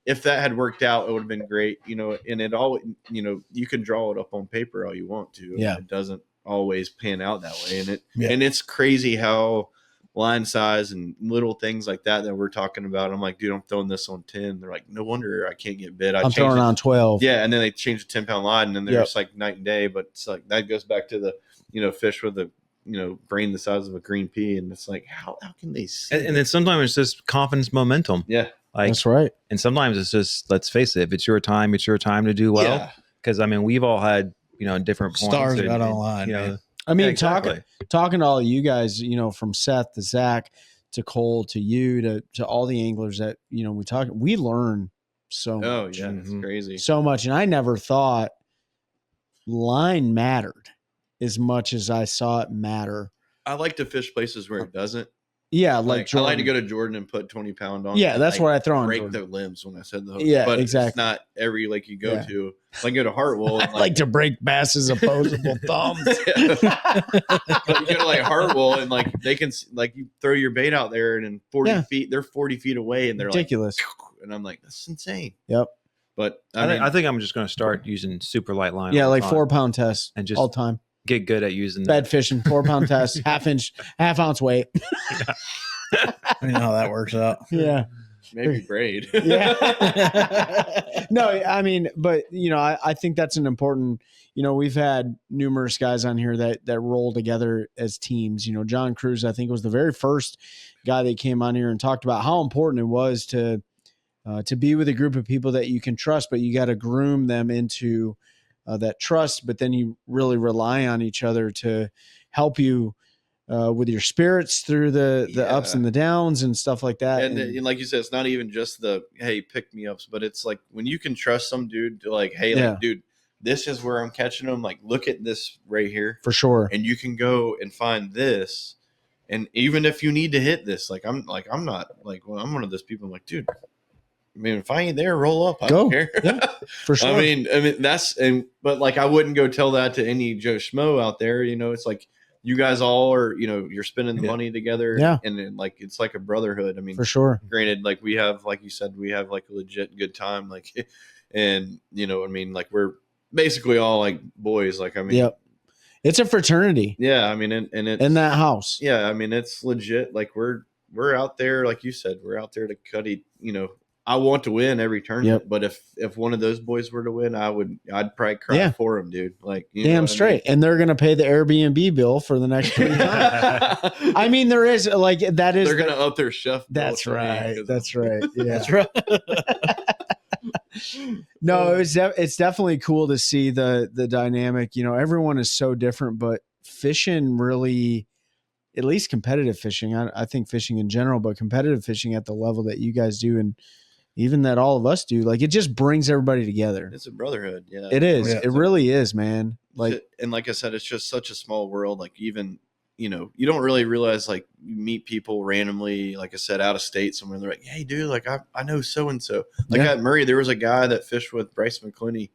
if that had worked out, it would have been great, and it all, you can draw it up on paper all you want to. Yeah. It doesn't always pan out that way. And it's crazy how line size and little things like that we're talking about. I'm like, dude, I'm throwing this on 10. They're like, no wonder I can't get bit. I'm throwing on 12. Yeah. And then they changed the 10-pound line and then they're just like night and day. But it's like, that goes back to the, fish with a, brain the size of a green pea. And it's like, how can they see? And then sometimes it's just confidence momentum. Yeah. Like, That's right. and sometimes it's just, let's face it, if it's your time to do well. Yeah. Because I mean, we've all had, different points. Stars and- got on and, line, man. I mean, Yeah, exactly. talking to all of you guys, from Seth to Zach to Cole to you to all the anglers that, we learn so much. Oh yeah. It's Mhm. crazy. So much. And I never thought line mattered as much as I saw it matter. I like to fish places where it doesn't. Yeah. I Like like to go to Jordan and put 20 pound on. Yeah. and, That's like, what I throw on. break Jordan. their limbs when I said the hook. Yeah, but exactly. It's not every lake you go Yeah. to. Like go to Hartwell. And, I like to break Bass's opposable thumbs. But you go to like Hartwell and like they can like you throw your bait out there and in 40 feet they're 40 feet away and they're Ridiculous. like, and I'm like, that's insane. Yep. But I think I'm just going to start using super light line. Yeah. all the Like time 4 pound tests and just all time. get good at using Bed fishing, 4 pound test, half ounce weight. I know how that works out. Yeah. Maybe braid. Yeah. No, I mean, but I think that's an important, we've had numerous guys on here that roll together as teams. John Cruz, I think, was the very first guy that came on here and talked about how important it was to be with a group of people that you can trust, but you got to groom them into that trust. But then you really rely on each other to help you with your spirits through the ups and the downs and stuff like that. And like you said, it's not even just the, hey, pick me ups, but it's like when you can trust some dude to like, hey, like, dude, this is where I'm catching them. Like, look at this right here. For sure. And you can go and find this. And even if you need to hit this, I'm not like, well, I'm one of those people. I'm like, dude, I mean, if I ain't there, roll up. I don't care. Yeah, for sure. I mean, but like, I wouldn't go tell that to any Joe Schmo out there. It's like, you guys all are, you're spending the money together. Yeah. And then, like, it's like a brotherhood. I mean, for sure. Granted, like we have, like you said, we have like a legit good time. Like, and I mean, like we're basically all like boys. Like, I mean, yep. It's a fraternity. Yeah. I mean, and it's in that house. Yeah. I mean, it's legit. Like we're out there, like you said, we're out there to cut it. I want to win every tournament, but if one of those boys were to win, I'd probably cry for him, dude. Like, damn straight. I mean? And they're going to pay the Airbnb bill for the next 3 months. I mean, there is like, that is, they're going to up their chef. That's right. That's right. Yeah. That's right. No, it's definitely cool to see the dynamic. Everyone is so different, but fishing really, at least competitive fishing. I think fishing in general, but competitive fishing at the level that you guys do, and even that all of us do, like, it just brings everybody together. It's a brotherhood. Yeah, it is. Yeah. It really is, man. Like, and like I said, it's just such a small world. Like, even, you don't really realize, like, you meet people randomly, like I said, out of state somewhere. They're like, hey, dude, like, I know so-and-so. Like at Murray, there was a guy that fished with Bryce McClinney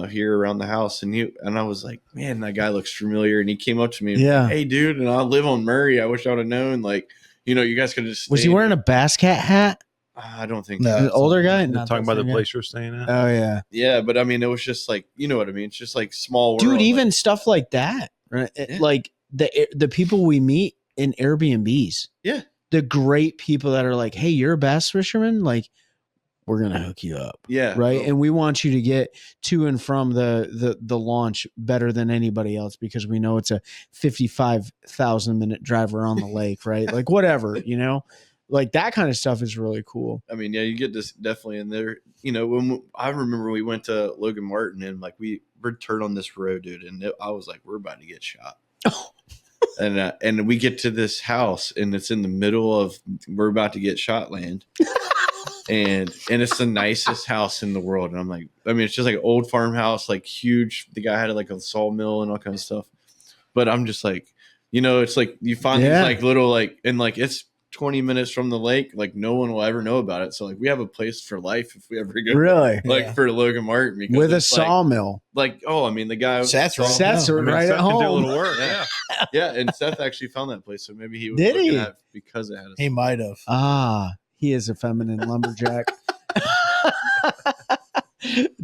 here around the house. And I was like, man, that guy looks familiar. And he came up to me and like, hey, dude, and I live on Murray. I wish I would have known. Like, you guys could have just. Was he wearing a Bass Cat hat? I don't think an older guy. Not talking about the place you're staying at. Oh yeah, yeah. But I mean, it was just like, you know what I mean. It's just like small world, dude. Even stuff like that, right? Yeah. Like the people we meet in Airbnbs. Yeah, the great people that are like, hey, you're a bass fisherman. Like, we're gonna hook you up. Yeah, right. Cool. And we want you to get to and from the launch better than anybody else, because we know it's a 55,000 minute drive around the lake, right? Like, whatever, like that kind of stuff is really cool. I mean, yeah, you get this definitely in there. When I remember we went to Logan Martin and like we returned on this road, dude, and I was like, we're about to get shot. And we get to this house and it's in the middle of, we're about to get shot land. and it's the nicest house in the world. And I'm like, I mean, it's just like an old farmhouse, like huge. The guy had like a sawmill and all kinds of stuff. But I'm just like, it's like you find these like little like, and like it's 20 minutes from the lake, like no one will ever know about it. So like we have a place for life if we ever go. Really? Like for Logan Martin, because with a sawmill. Like, oh, I mean, the guy Seth's right at home. Did a little work. Yeah. Yeah, and Seth actually found that place, so maybe he was Did looking he? at it because it had a He might have. He is a feminine lumberjack.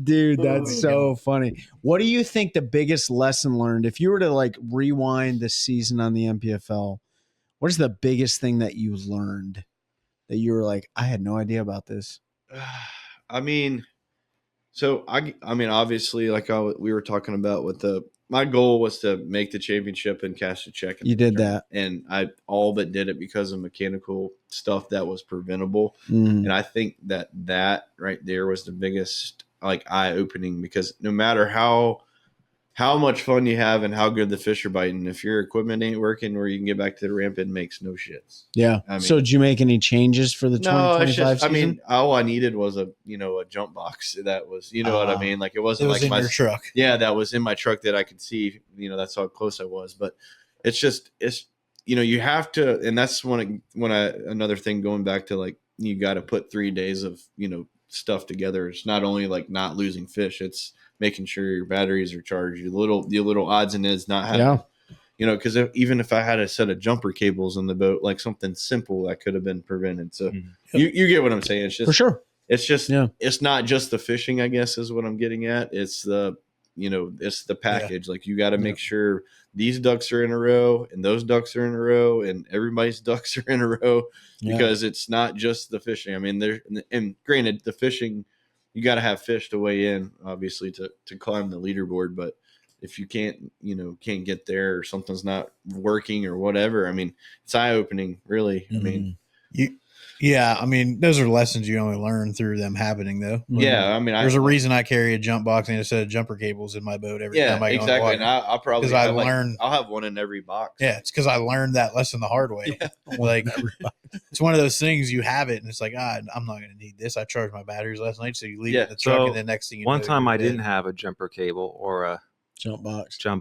Dude, that's so funny. What do you think the biggest lesson learned, if you were to like rewind the season on the NPFL, what is the biggest thing that you learned that you were like, I had no idea about this? I mean, so I mean, obviously, like we were talking about with my goal was to make the championship and cash a check. You did that. And I all but did it because of mechanical stuff that was preventable. Mm. And I think that right there was the biggest like eye opening, because no matter how much fun you have and how good the fish are biting, if your equipment ain't working where you can get back to the ramp, it makes no shits. Yeah. I mean, so did you make any changes for the 2025 season? I mean, all I needed was a jump box that was, what I mean? Like it wasn't like in your truck. Yeah, that was in my truck that I could see, that's how close I was. But it's you have to, and that's another thing going back to like, you got to put 3 days of, stuff together. It's not only like not losing fish, it's making sure your batteries are charged, your little odds and ends not having, because even if I had a set of jumper cables in the boat, like something simple that could have been prevented. So you get what I'm saying. It's just, for sure. It's just, it's not just the fishing, I guess, is what I'm getting at. It's the it's the package. Like, you got to make sure these ducks are in a row and those ducks are in a row and everybody's ducks are in a row, because it's not just the fishing. I mean, and granted, the fishing, you got to have fish to weigh in, obviously, to climb the leaderboard. But if you can't get there, or something's not working or whatever, I mean, it's eye opening, really. I mean, I mean, those are lessons you only learn through them happening, though. Yeah, I mean, there's a reason I carry a jump box and a set of jumper cables in my boat every time I go exactly. on the water. And I'll probably I'll have one in every box. Yeah, it's because I learned that lesson the hard way. Like, it's one of those things, you have it, and it's like, I'm not going to need this. I charged my batteries last night, so you leave it in the truck, and then next thing you know, one time I didn't have a jumper cable or a jump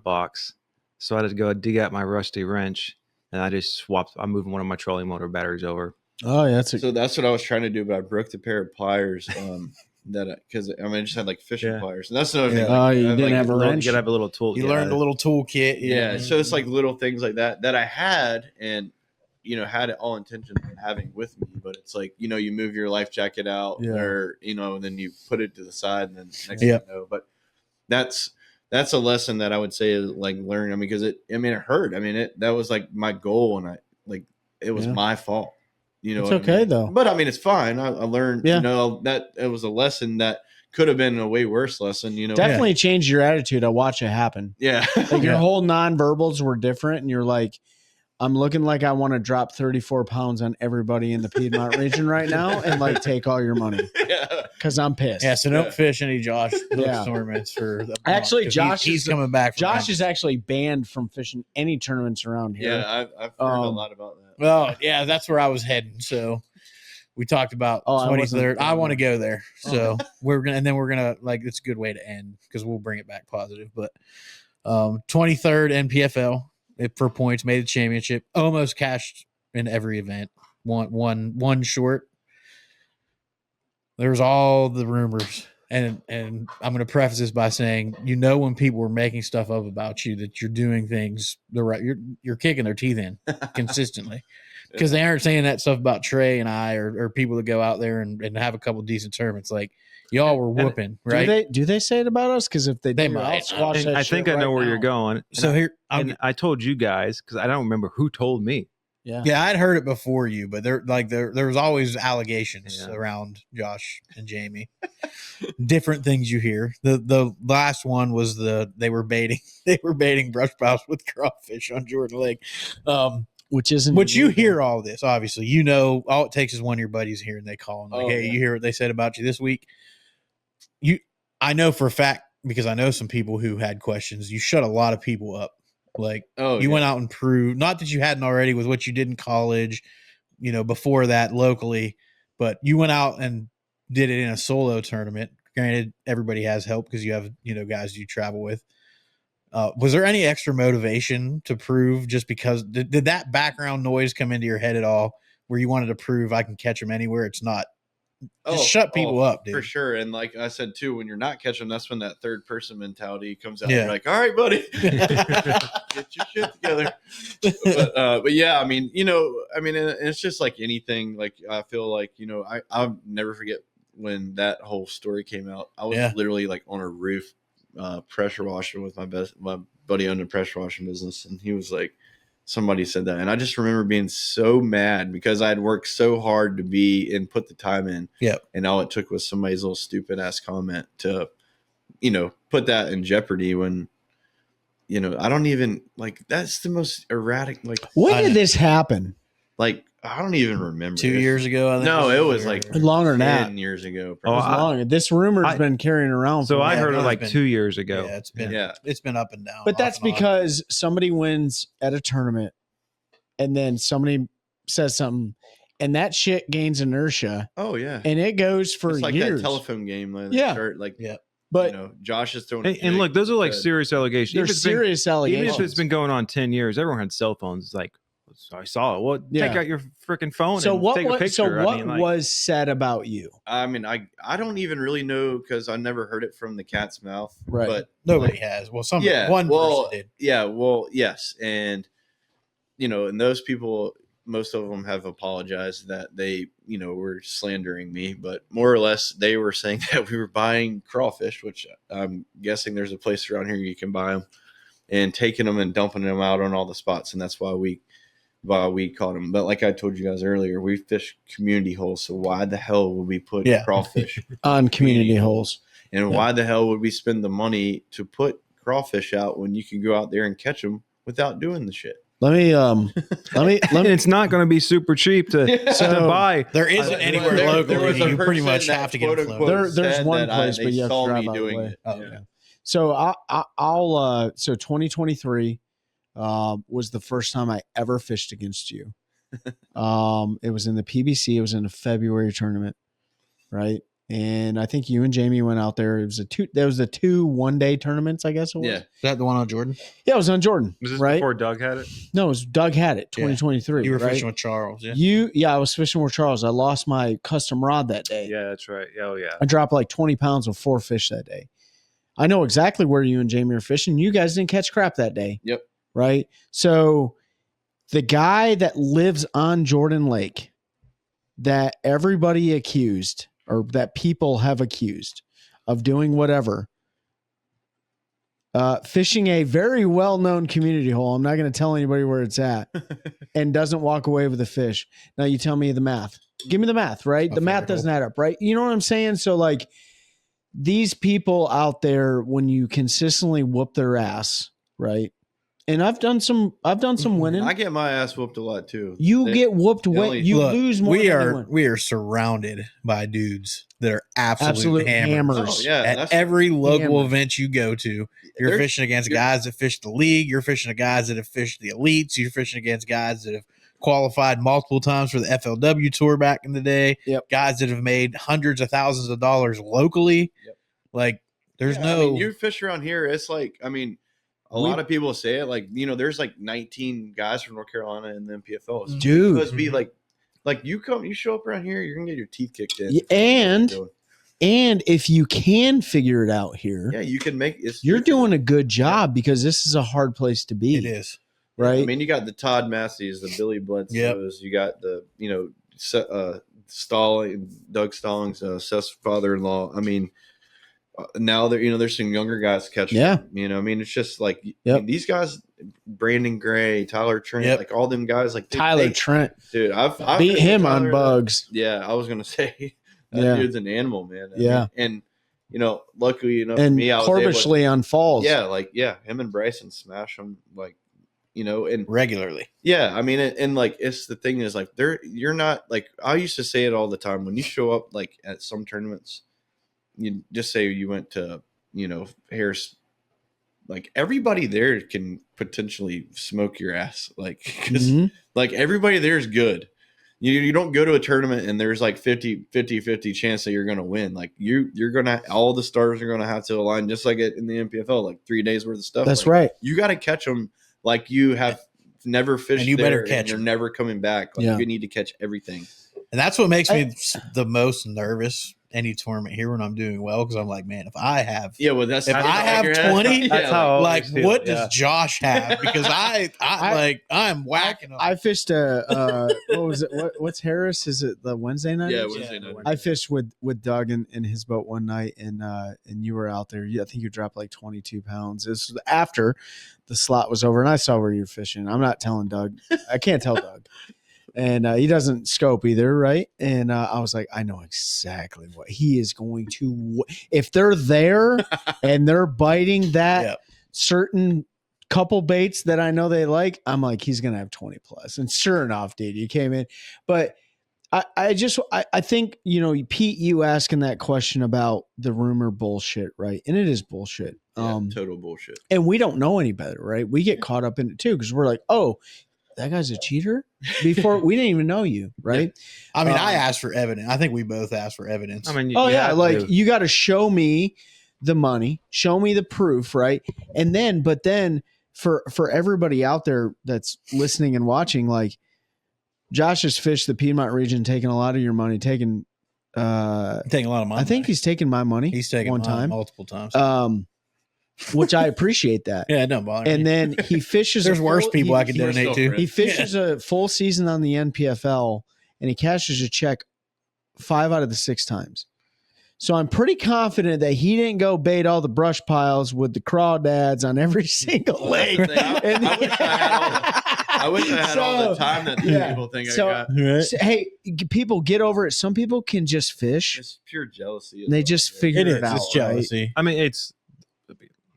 box, so I had to go dig out my rusty wrench, and I just I'm moving one of my trolling motor batteries over. Oh, yeah. So that's what I was trying to do, but I broke the pair of pliers. Because I just had like fishing pliers, and that's another thing. Like, you didn't have a wrench. You gotta have a little tool. You learned a little toolkit. Yeah, so it's like little things like that I had, and had it all intention of having with me. But it's like, you move your life jacket out, or then you put it to the side, and then next thing you know. But that's a lesson that I would say is like learn. I mean, because it hurt. I mean, that was like my goal, and it was my fault. It's okay though. But I mean, it's fine. I learned, that it was a lesson that could have been a way worse lesson. Definitely changed your attitude. I watch it happen. Yeah, like your whole nonverbals were different, and you're like, I'm looking like I want to drop 34 pounds on everybody in the Piedmont region right now, and like take all your money. Because I'm pissed. Yeah, so don't fish any Josh tournaments for the actually Josh he's coming back. Josh is actually banned from fishing any tournaments around here. Yeah, I've heard a lot about that. Well, yeah, that's where I was heading. So we talked about 23rd. I want to go there. So we're gonna like, it's a good way to end, because we'll bring it back positive. But 23rd NPFL for points, made the championship, almost cashed in every event. One short. There's all the rumors, and I'm going to preface this by saying, when people were making stuff up about you, that you're doing things the right, you're kicking their teeth in consistently, because they aren't saying that stuff about Trey and I, or people that go out there and have a couple decent tournaments. Like, y'all were whooping, right? Do they say it about us? Because if they might. I think I know where you're going. So I told you guys, because I don't remember who told me. Yeah, I'd heard it before you, but there was always allegations around Josh and Jamie. Different things you hear. The last one was they were baiting brush piles with crawfish on Jordan Lake. Which you hear all this, obviously. All it takes is one of your buddies here, and they call and like, hey, you hear what they said about you this week? I know for a fact, because I know some people who had questions, you shut a lot of people up. Like, you went out and proved, not that you hadn't already with what you did in college, before that locally, but you went out and did it in a solo tournament. Granted, everybody has help because you have, guys you travel with. Was there any extra motivation to prove, just because did that background noise come into your head at all, where you wanted to prove I can catch them anywhere? It's not. Just shut people up, dude. For sure. And like I said, too, when you're not catching, that's when that third person mentality comes out. You're like, all right, buddy, get your shit together. But yeah, I mean, it's just like anything. Like, I feel like, I'll never forget when that whole story came out. I was literally like on a roof pressure washing with my buddy owned a pressure washing business. And he was like, somebody said that, and I just remember being so mad because I had worked so hard to be and put the time in. Yeah. And all it took was somebody's little stupid ass comment to, put that in jeopardy when, I don't even like, that's the most erratic. Like, when did this happen? Like, I don't even remember. 2 years ago, I think. No, it was like longer than 10 years ago. Long. This rumor's been carrying around. So I heard it like 2 years ago. Yeah, it's been up and down. But that's because somebody wins at a tournament, and then somebody says something, and that shit gains inertia. Oh yeah, and it goes for it's like years. That telephone game. Like But Josh is throwing. And look, those are like serious allegations. They're serious allegations. Even if it's been going on 10 years, everyone had cell phones. It's like, I saw it. Well, take out your freaking phone and take a picture. So what was said about you? I mean, I don't even really know because I never heard it from the cat's mouth. Right. But nobody has. Well, one person did. Yeah. Well, yes. And, and those people, most of them have apologized that they, were slandering me, but more or less they were saying that we were buying crawfish, which I'm guessing there's a place around here you can buy them, and taking them and dumping them out on all the spots, and that's why we caught them. But like I told you guys earlier, we fish community holes, so why the hell would we put crawfish on community holes? And why the hell would we spend the money to put crawfish out when you can go out there and catch them without doing the shit? Let me. It's not going to be super cheap to buy. There isn't anywhere locally. You pretty much have to get a float. There's one place, but you have to saw drive me out doing the way. it. Oh, yeah. So I'll. So 2023 was the first time I ever fished against you. It was in the PBC. It was in a February tournament, right? And I think you and Jamie went out there. There was the 2 one-day tournaments, I guess it was. Yeah. Is that the one on Jordan? Yeah, it was on Jordan. Was this right? before Doug had it? No, it was Doug had it, 2023. You were right? fishing with Charles, yeah? I was fishing with Charles. I lost my custom rod that day. Yeah, that's right. Oh, yeah. I dropped like 20 pounds of 4 fish that day. I know exactly where you and Jamie are fishing. You guys didn't catch crap that day. Yep. Right? So the guy that lives on Jordan Lake that everybody accused or that people have accused of doing whatever, fishing a very well-known community hole. I'm not going to tell anybody where it's at and doesn't walk away with a fish. Now you tell me the math. Give me the math, right? The math doesn't add up, right? You know what I'm saying? So like these people out there, when you consistently whoop their ass, right? And I've done some winning. I get my ass whooped a lot too. You get whooped when you lose more than anyone. We are surrounded by dudes that are absolute hammers. Oh, yeah, at every local event you go to, you're fishing against guys that fish the league. You're fishing against guys that have fished the elites. You're fishing against guys that have qualified multiple times for the FLW tour back in the day. Yep. Guys that have made hundreds of thousands of dollars locally. Yep. Like there's you fish around here. It's like, a lot of people say it like, there's like 19 guys from North Carolina in the NPFL. Dude. Supposed to be like you show up around here, you're going to get your teeth kicked in. And if you can figure it out here, you can make it. You're doing a good job because this is a hard place to be. It is. Right. You got the Todd Massey's, the Billy Bledsoes, you got the, Doug Stallings, Seth's father-in-law. Now there's some younger guys catching. Yeah. It's just like these guys, Brandon Gray, Tyler Trent, like all them guys, like Tyler Trent, dude, I've beat him on bugs. Yeah, I was gonna say that dude's an animal, man. And luckily, and for me, I was Corbishley on falls. Yeah, him and Bryson smash them and regularly. Yeah, and like it's the thing is like you're not like I used to say it all the time when you show up like at some tournaments. You just say you went to, Harris, like everybody there can potentially smoke your ass. Like, cause like everybody there is good. You don't go to a tournament and there's like 50 chance that you're going to win. Like you're going to, all the stars are going to have to align just like it in the NPFL, like 3 days worth of stuff. That's like, right. You got to catch them like you have never fished. And you better catch them. You're never coming back. Like you need to catch everything. And that's what makes me the most nervous any tournament here when I'm doing well, because I'm like, man, if I have 20, what does Josh have? Because I'm whacking them. I fished what was it? What's Harris? Is it the Wednesday night? Yeah, Wednesday night. I fished with Doug in his boat one night, and you were out there. I think you dropped like 22 pounds. This was after the slot was over, and I saw where you're fishing. I'm not telling Doug. I can't tell Doug. And he doesn't scope either, right? And I was like, I know exactly what he is going to. If they're there and they're biting that certain couple baits that I know they like, I'm like, he's going to have 20 plus. And sure enough, dude, you came in. But I think, Pete, you asking that question about the rumor bullshit, right? And it is bullshit. Total bullshit. And we don't know any better, right? We get caught up in it too because we're like, oh, that guy's a cheater. Before we didn't even know you, right? I asked for evidence. I think we both asked for evidence. You got to show me the money, show me the proof, right? And then, for everybody out there that's listening and watching, like Josh has fished the Piedmont region, taking a lot of your money, taking a lot of money. I think he's taken my money. He's taken one time, multiple times. which I appreciate that. Yeah, don't bother me. And then he fishes. There's worse people I could we're donate still to. friends. He fishes a full season on the NPFL, and he cashes a check 5 out of the 6 times. So I'm pretty confident that he didn't go bait all the brush piles with the crawdads on every single lake. I wish I had all the time that these people think I got. Right? So, hey, people, get over it. Some people can just fish. It's pure jealousy. And they just figure It it is. out. It's jealousy. I mean, it's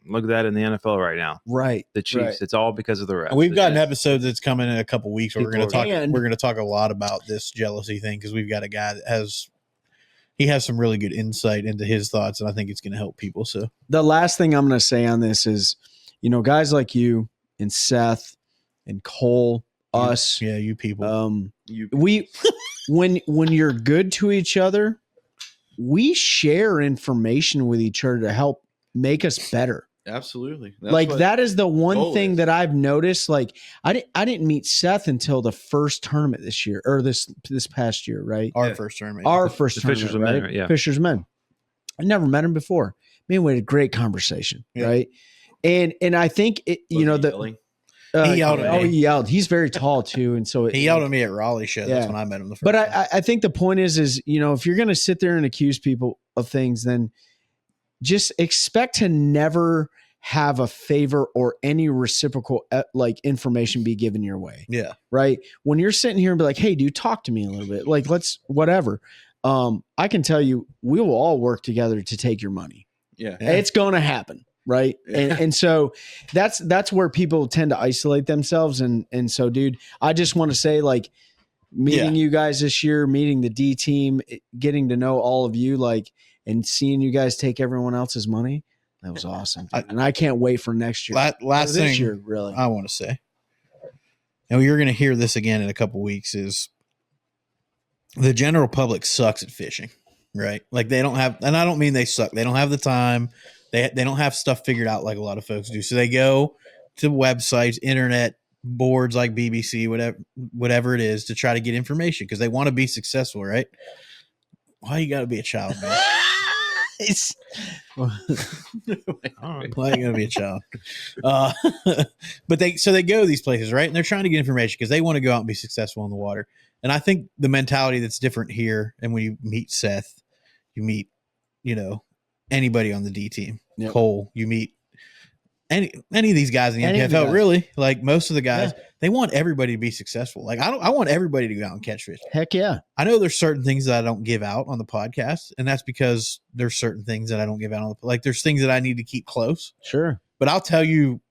look at that in the NFL right now. Right. The Chiefs. Right. It's all because of the refs. We've got an It's- episode that's coming in a couple weeks where we're People going to talk. are- We're going to talk a lot about this jealousy thing because we've got a guy that has some really good insight into his thoughts, and I think it's going to help people. So The last thing I'm going to say on this is, guys like you and Seth and Cole, us, yeah, you people. we when you're good to each other, we share information with each other to help make us better. Absolutely. That is the one goal thing is. that I've noticed. Like I didn't meet Seth until the first tournament this year, or this past year, right? Our first tournament. Our first the tournament, Fisher's Men, right? yeah. Fisher's Men. I never met him before. Man, we had a great conversation, Yeah. right? And I think it, Was he yelling? he yelled at me. he yelled. He's very tall too, and so He yelled at me at Raleigh show. That's Yeah. when I met him the first But time. I think the point is if you're going to sit there and accuse people of things, then just expect to never have a favor or any reciprocal information be given your way. Yeah. Right. When you're sitting here and be like, hey, dude, talk to me a little bit. Like, let's whatever. I can tell you, we will all work together to take your money. Yeah. It's going to happen. Right. Yeah. And so that's where people tend to isolate themselves. And so, dude, I just want to say, like, meeting you guys this year, meeting the D team, getting to know all of you, like, and seeing you guys take everyone else's money. That was awesome. Dude. And I can't wait for next year. Last this thing year, really. I want to say, and you're going to hear this again in a couple weeks, is the general public sucks at fishing, right? Like they don't have, and I don't mean they suck. They don't have the time. They don't have stuff figured out like a lot of folks do. So they go to websites, internet boards like BBC, whatever it is, to try to get information because they want to be successful, right? Why you got to be a child, man? Why you gotta be a child? But they go to these places, right? And they're trying to get information because they want to go out and be successful in the water. And I think the mentality that's different here, and when you meet Seth, you meet, anybody on the D team, Yep. Cole, you meet any of these guys in the Any of the NPFL, guys. really, like most of the guys, they want everybody to be successful. Like I want everybody to go out and catch fish. Heck yeah. I know there's certain things that I don't give out on the podcast, and that's because there's certain things that I don't give out on the, like there's things that I need to keep close, Sure. but I'll tell you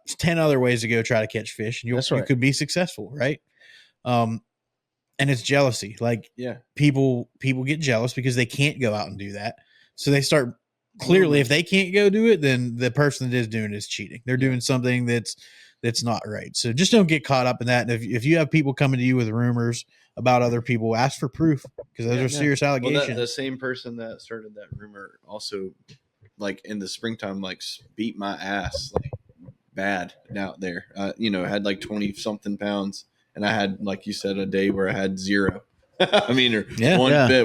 10 other ways to go try to catch fish and That's you right. could be successful. Right. And it's jealousy. Like Yeah. people get jealous because they can't go out and do that. So they start clearly, if they can't go do it, then the person that is doing it is cheating. They're doing something that's not right. So just don't get caught up in that. And if you have people coming to you with rumors about other people, ask for proof because those are serious allegations. Well, the same person that started that rumor also, like in the springtime, like beat my ass like bad out there. Had like 20 something pounds, and I had, like you said, a day where I had 0. I mean, or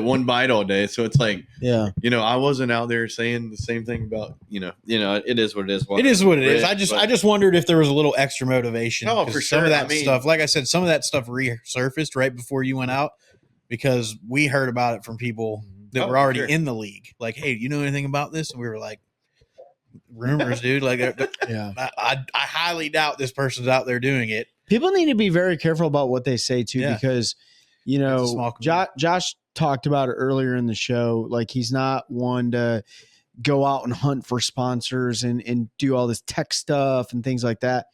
one bite all day. So it's like, Yeah. I wasn't out there saying the same thing about, it is what it is. It is what it is. Rich, I just wondered if there was a little extra motivation. Oh, 'cause for some sure. of that I mean- stuff, like I said, some of that stuff resurfaced right before you went out because we heard about it from people that Oh, were already sure. in the league. Like, hey, you know anything about this? And we were like, rumors, dude. Like, Yeah. I highly doubt this person's out there doing it. People need to be very careful about what they say too, Yeah. because It's a small community. Josh talked about it earlier in the show. Like, he's not one to go out and hunt for sponsors and do all this tech stuff and things like that.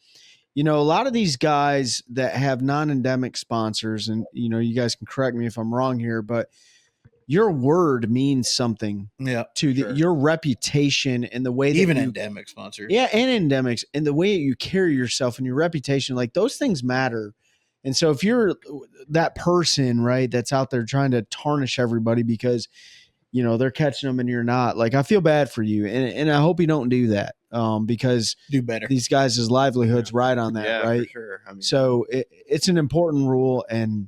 A lot of these guys that have non-endemic sponsors, and you guys can correct me if I'm wrong here, but your word means something Yeah, to Sure. your reputation and the way that even you, endemic sponsors. yeah, and endemics, and the way you carry yourself and your reputation, like those things matter. And so if you're that person, right, that's out there trying to tarnish everybody because they're catching them and you're not, like, I feel bad for you, and I hope you don't do that, because Do better. these guys' livelihoods ride on that, Yeah, right? for sure. I mean, So it's an important rule, and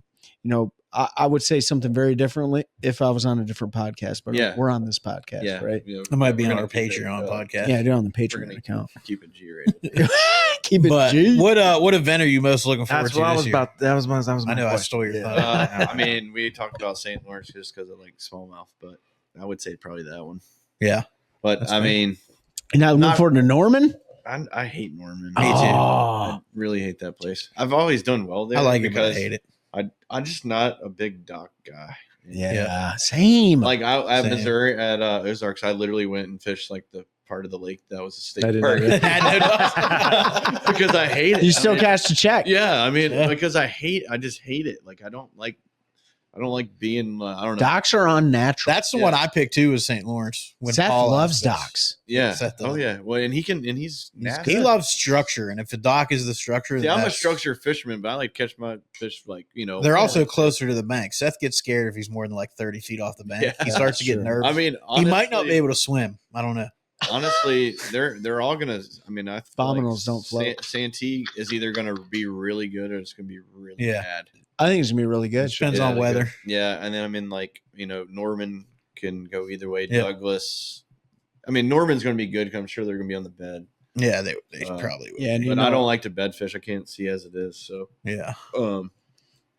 I would say something very differently if I was on a different podcast, but Yeah. we're on this podcast, Yeah, right? It might be on our Patreon podcast. Yeah, do it on the We're Patreon gonna account. keep it G-rated. Keep it But G. what event are you most looking forward That's to what I this was year? about. That was my I know I question. stole your Yeah. thunder. I mean, we talked about St. Lawrence just because I like smallmouth, but I would say probably that one. Yeah. But That's I fair. mean, And now looking Not- forward to Norman. I hate Norman. Me too. I really hate that place. I've always done well there. I like it, but I because hate it. I'm just not a big dock guy. Yeah, same. Like at Same. Missouri at Ozarks, I literally went and fished like the part of the lake that was a state I didn't park know that. because I hate it. you still I mean, cashed a check. Yeah, I mean, Yeah. because I just hate it. Like I don't like being. I don't know. Docks are unnatural. That's the Yeah. one I picked too. Was St. Lawrence. When Seth Paul loves asked us. docks. Yeah. Seth Oh doesn't. yeah. Well, and he's nasty. He loves structure, and if the dock is the structure, See, I'm a that's- structure fisherman, but I like catch my fish like They're also closer to the bank. Seth gets scared if he's more than like 30 feet off the bank. Yeah. He starts to get Sure. nervous. I mean, he might not honestly- be able to swim. I don't know. Honestly, they're all gonna. I mean, I feel Abominals don't float. Santee is either gonna be really good or it's gonna be really Yeah. bad. I think it's gonna be really good. Depends Yeah, on weather. Yeah, and then I mean, like Norman can go either way. Yeah. Douglas. I mean, Norman's gonna be good because I'm sure they're gonna be on the bed. Yeah, they Uh, probably would. Yeah, and be. you But I know- don't like to bed fish. I can't see as it is. So, Yeah,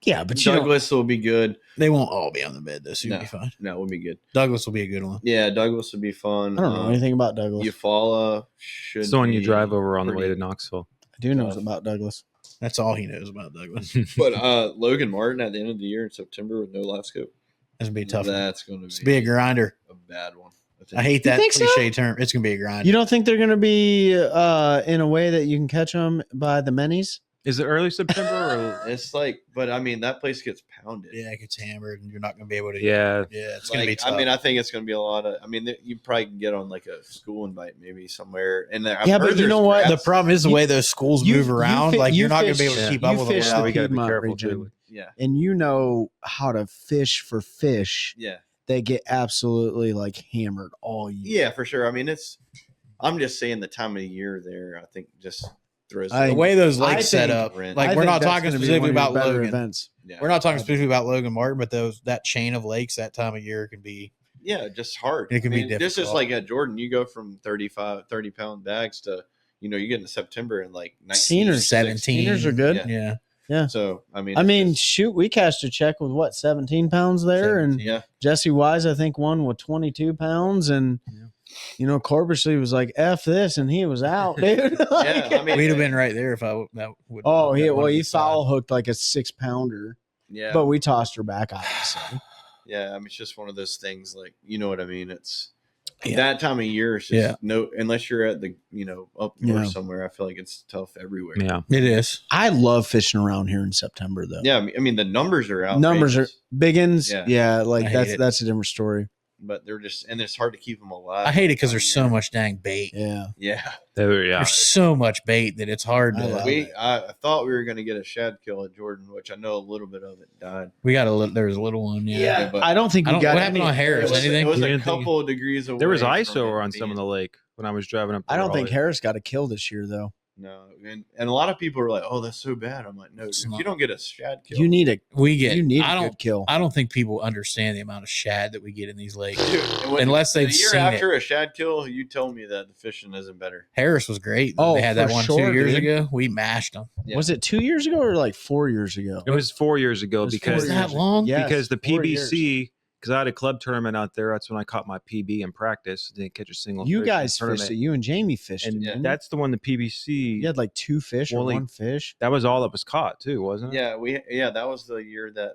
Yeah, but you don't, Douglas will be good. they won't all be on the bed though, so you'll No. be fine. No, we'll be good. Douglas will be a good one. Yeah, Douglas will be fun. I don't know anything about Douglas. Eufaula should. It's the one you be drive over on the way pretty- to Knoxville. I do know about Douglas. That's all he knows about Douglas. But Logan Martin at the end of the year in September with no live scope. That's gonna be a tough. One. That's going It's to gonna be a grinder. a bad one. think. I hate that think so? cliche term. It's gonna be a grinder. You don't think they're going to be in a way that you can catch them by the minis? Is it early September or It's like, but I mean, that place gets pounded. Yeah, it gets hammered, and you're not gonna be able to. yeah? yeah, it's gonna be Like, tough. I mean, I think it's going to be a lot of. I mean, you probably can get on like a school invite maybe somewhere. And I've Yeah, but heard you know there's what? the crabs. problem is the way those schools you- move you around. fi- Like you you're not gonna be able fish- to keep you up with fish them. the we got to be Piedmont careful region. too. Yeah, And you know how to fish for fish. yeah, They get absolutely like hammered all year. yeah, for sure. I mean, I'm just saying the time of the year there. I think just throws. I- The way those I lakes set think- up, Rent. like I we're think not that's talking gonna be specifically one of your about better Logan. events. yeah. We're not talking specifically about Logan Martin, but that chain of lakes that time of year can be. Yeah, just hard. It can I be mean, This is difficult. like at Jordan. You go from 30-pound bags to, you get into September and like 19, Sceners, 17. Sceners are good. Yeah. Yeah, So I mean, I it's mean, just- shoot, we cashed a check with what, 17 pounds there, and yeah, Jesse Wise, I think, won with 22 pounds, and Corbusley was like, "F this," and he was out, dude. yeah. I mean, we'd have been right there if I that would. Oh, he foul hooked like a 6-pounder, yeah, but we tossed her back, obviously. yeah. I mean, it's just one of those things. Like, you know what I mean? It's Yeah. that time of year. It's just Yeah. no, unless you're at the up Yeah. north somewhere. I feel like it's tough everywhere. Yeah. It is. I love fishing around here in September, though. Yeah, I mean the numbers are out. Numbers are biggins. Yeah. Yeah, like I hate that's it. that's a different story. but they're just, and it's hard to keep them alive. I hate it because Time there's of so year. much dang bait. Yeah. Yeah, There's so much bait that it's hard I to. love we. I thought we were going to get a shad kill at Jordan, which I know a little bit of it died. We got a little. There was a little one. Yeah. but I don't think I we don't. got What happened any. on Harris? It was, Anything? it was You a didn't think- couple of degrees away. There was from ice it over on being- some of the lake when I was driving up. I there don't think all- Harris got a kill this year, though. No, and a lot of people are like, "Oh, that's so bad." I'm like, "No, It's if not. you don't get a shad kill, You need a We get. you need I a don't. good kill. I don't think people understand the amount of shad that we get in these lakes. Dude, and when- Unless they've the year seen after a shad kill, you told me that the fishing isn't better. Harris was great. Oh, they had that for one sure, 2 years dude. ago. We mashed them. Yeah. Was it 2 years ago or like 4 years ago? It was 4 years ago It was because 4 that years long? Yes, because the 4 years. PBC, because I had a club tournament out there. That's when I caught my PB in practice. Didn't catch a single. You fish in guys the fished it. tournament. You and Jamie fished and it. didn't you? that's the one. The PBC. You had like 2 fish or Only- 1 fish. That was all that was caught too, wasn't it? Yeah, that was the year that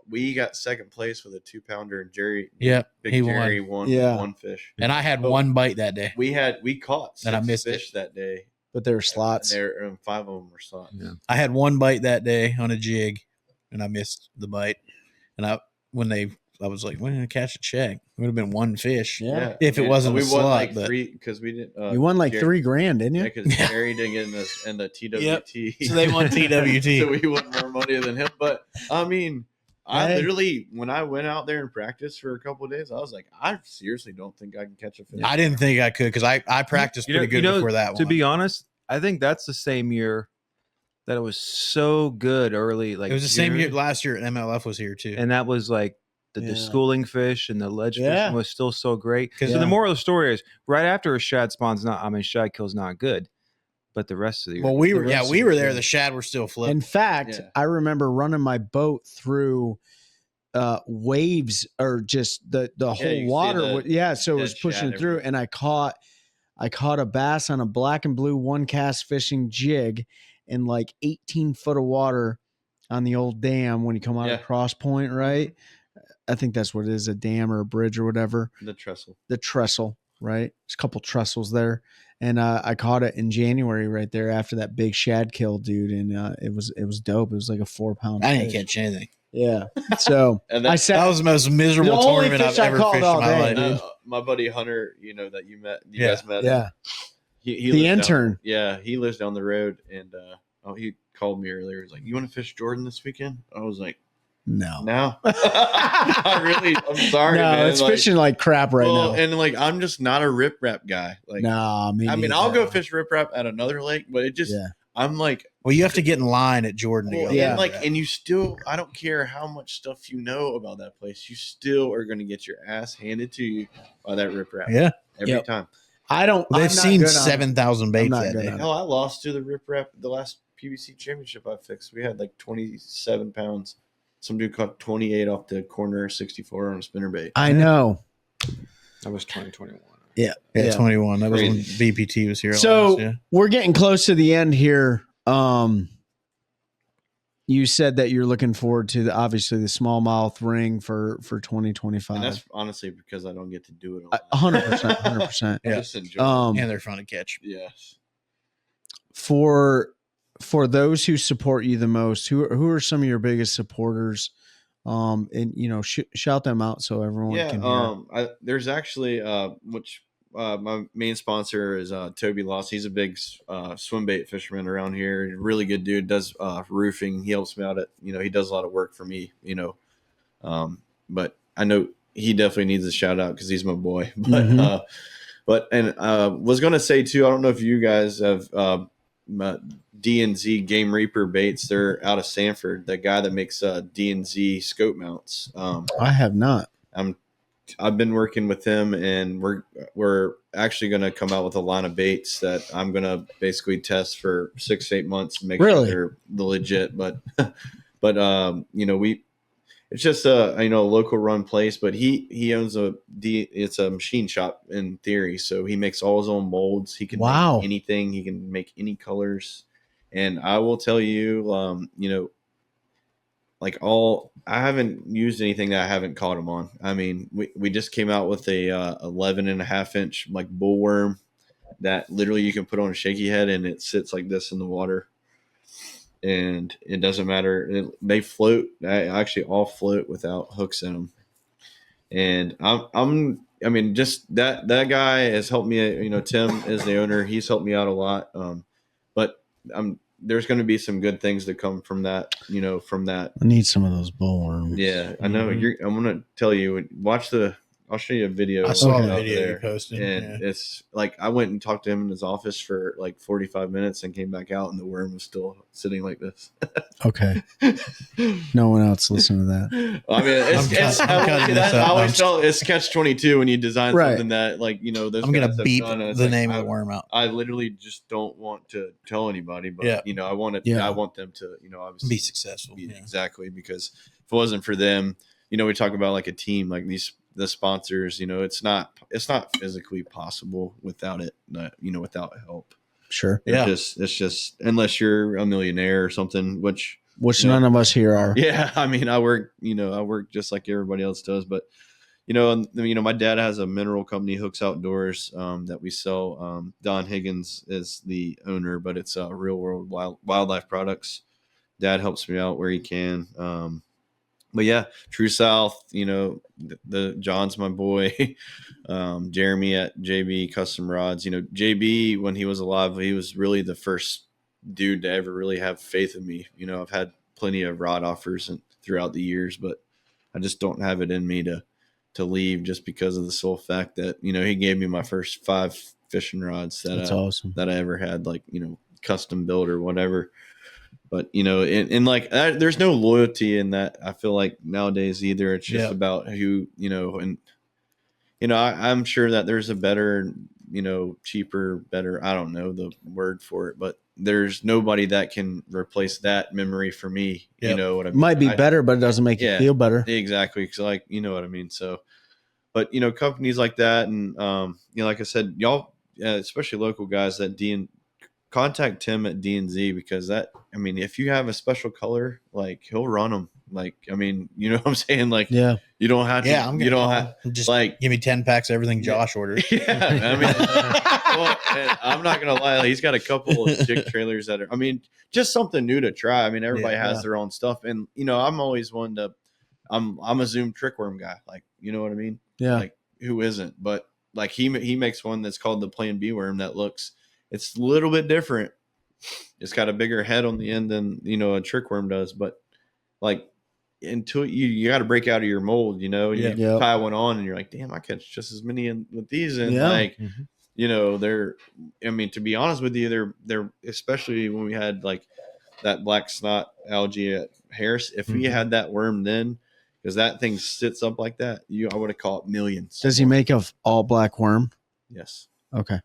we got second place with a 2-pounder, and Yep, Big he won. Jerry won Yeah. one fish. And I had Oh. one bite that day. We caught 6 And I missed it. fish that day. But there were slots. And 5 of them were slots. Yeah. I had one bite that day on a jig, and I missed the bite. And I was like, "When did I catch a check? It would have been one fish." Yeah. If it wasn't we a won slot, like but- 3 because we didn't. You won like Jerry- $3,000, didn't Yeah, you? because Jerry didn't get in the TWT. So they won TWT. so we won more money than him. But I mean, I Hey. literally, when I went out there and practiced for a couple of days, I was like, I seriously don't think I can catch a fish. I didn't think I could because I practiced You know- pretty good you know, before that To one. be honest, I think that's the same year that it was so good early. Like It was the same June, year last year. MLF was here too. and that was like the Yeah. schooling fish and the ledge Yeah. fishing was still so great. So Yeah. the moral of the story is right after a shad spawn's shad kill's not good, but the rest of the year. Well, we The were rest of we the were there. year. The shad were still flipping. In fact, Yeah. I remember running my boat through waves or just the you whole can see water. the So it was dead pushing shad through, everywhere. and I caught a bass on a black and blue OneCast fishing jig in like 18 foot of water on the old dam when you come out Yeah. of Cross Point, right? I think that's what it is, a dam or a bridge or whatever. The trestle. The trestle, right? There's a couple trestles there. And I caught it in January right there after that big shad kill, dude. And it was dope. It was like a 4-pound I didn't fish. catch anything. Yeah. So And I that, said That was the most miserable The only tournament fish I've I ever caught fished all in my day, life. dude. my buddy Hunter, you know, that you Yeah. guys met. yeah. He The lives intern. he lives down the road, and he called me earlier. He's like, "You want to fish Jordan this weekend?" I was like, No. "No, I'm sorry, no, man. it's Like, fishing like crap right now. and like I'm just not a riprap guy. Like, Nah, I mean, I'll go fish riprap at another lake, but it just Yeah. I'm like, Well, you have to get in line at Jordan to well, go. Yeah. and like, and you still, I don't care how much stuff you know about that place, you still are going to get your ass handed to you by that riprap Yeah. every Yep. time. I don't. Well, they've I'm not seen good on it. 7,000 baits not that good day. on it. Hell, I lost to the riprap the last PBC championship I fixed. We had like 27 pounds. Some dude caught 28 off the corner, 64 on a spinnerbait. I know. That was 2021. Yeah. Yeah, Yeah. 21. That was when Crazy. BPT was here. So last, yeah. we're getting close to the end here. You said that you're looking forward to obviously the smallmouth ring for And 2025. that's honestly because I don't get to do it a lot. 100%, 100%. I Yeah. just enjoy it. And they're fun to catch. Yes. For those who support you the most, who are some of your biggest supporters? And shout them out so everyone can hear. There's actually my main sponsor is Toby Loss. He's a big swim bait fisherman around here. Really good dude. Does roofing. He helps me out at he does a lot of work for me. But I know he definitely needs a shout out because he's my boy. But Mhm. was gonna say too. I don't know if you guys have D&Z Game Reaper baits. They're out of Sanford. The guy that makes D&Z scope mounts. I have not. I've been working with him, and we're actually going to come out with a line of baits that I'm going to basically test for 6 to 8 months, make Really? sure they're the legit. But it's just a local run place, but he owns it's a machine shop in theory, so he makes all his own molds. He can Wow. make anything. He can make any colors, and I will tell you, I haven't used anything that I haven't caught them on. I mean, we just came out with a 11.5-inch like bullworm that literally you can put on a shaky head and it sits like this in the water, and it doesn't matter. They float. They actually all float without hooks in them. And I mean, just that guy has helped me. Tim is the owner. He's helped me out a lot. But there's going to be some good things to come from that. From that. I need some of those bullworms. Yeah, I know. I'm going to tell you. I'll show you a video. I saw of the it video there. you posted. And Yeah. it's like I went and talked to him in his office for like 45 minutes and came back out, and the worm was still sitting like this. Okay. No one else listen to that. I mean, I'm cutting this I up. always felt it's catch-22 when you design Right. something that those I'm guys gonna have beep done, and it's the like, name of the worm out. I literally just don't want to tell anybody, but Yeah. I want it. Yeah. I want them to, obviously Be successful. be- Yeah. exactly, because if it wasn't for them, we talk about like a team, like the sponsors. It's not physically possible without it. Without help. Sure. Yeah. It's just unless you're a millionaire or something, which. Which none of us here are. Yeah, I mean, I work just like everybody else does, but my dad has a mineral company, Hooks Outdoors, that we sell. Don Higgins is the owner, but it's Real World Wildlife Products. Dad helps me out where he can. But yeah, True South, the John's my boy. Jeremy at JB Custom Rods. JB, when he was alive, he was really the first dude to ever really have faith in me. I've had plenty of rod offers throughout the years, but I just don't have it in me to leave just because of the sole fact that he gave me my first 5 fishing rods That's awesome. that I ever had, like custom built or whatever. But and like there's no loyalty in that. I feel like nowadays either. It's just about who and I'm sure that there's a better, cheaper, better. I don't know the word for it, but there's nobody that can replace that memory for me. Yep. You know what I mean? Might be better, but it doesn't make you feel better. Exactly. Cause like, you know what I mean? So, but companies like that. And, like I said, y'all, especially local guys that contact Tim at D&Z because if you have a special color, like he'll run them. Like, you know what I'm saying? Like, you don't have to, you don't have just like, give me 10 packs of everything Josh ordered. Well, I'm not going to lie. He's got a couple of jig trailers that are, just something new to try. Everybody has their own stuff. And, I'm always one I'm a Zoom trickworm guy. Like, you know what I mean? Yeah. Like who isn't, but like he makes one that's called the Plan B worm that it's a little bit different. It's got a bigger head on the end than, a trickworm does, but like until you got to break out of your mold, you tie one on and you're like, damn, I catch just as many with these. And they're, to be honest with you, they're, especially when we had like that black snot algae at Harris, if we had that worm then, because that thing sits up like that, I would have caught millions. Does he make a all black worm? Yes. Okay.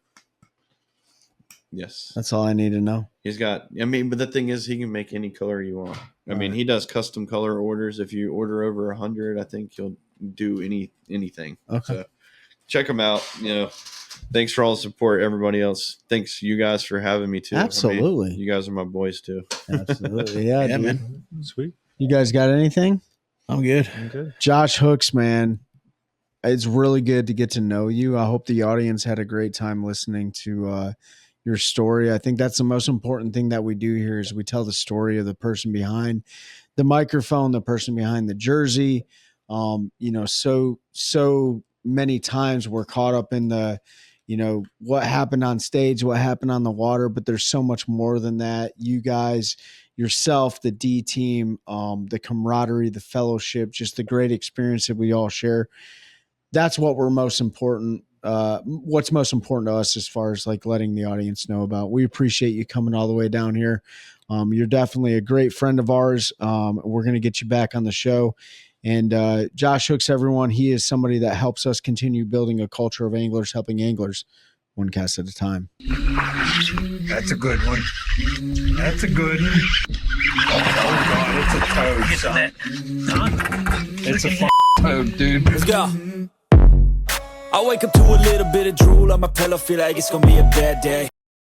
Yes. That's all I need to know. He's got, but the thing is he can make any color you want. He does custom color orders. If you order over 100, I think he'll do anything. Okay. So check him out. Thanks for all the support. Everybody else. Thanks you guys for having me too. Absolutely. You guys are my boys too. Absolutely. Yeah, Yeah, dude. man. Sweet. You guys got anything? I'm good. Josh Hooks, man. It's really good to get to know you. I hope the audience had a great time listening to your story. I think that's the most important thing that we do here is we tell the story of the person behind the microphone, the person behind the jersey. So many times we're caught up in the, what happened on stage, what happened on the water, but there's so much more than that. You guys, yourself, the D team, the camaraderie, the fellowship, just the great experience that we all share. That's what we're most important. What's most important to us as far as like letting the audience know about. We appreciate you coming all the way down here. You're definitely a great friend of ours. We're going to get you back on the show. And Josh Hooks, everyone, he is somebody that helps us continue building a culture of anglers, helping anglers one cast at a time. That's a good one. That's a good one. Oh, God, it's a toad, son. It's a toad, dude. Let's go. I wake up to a little bit of drool on my pillow, feel like it's gonna be a bad day.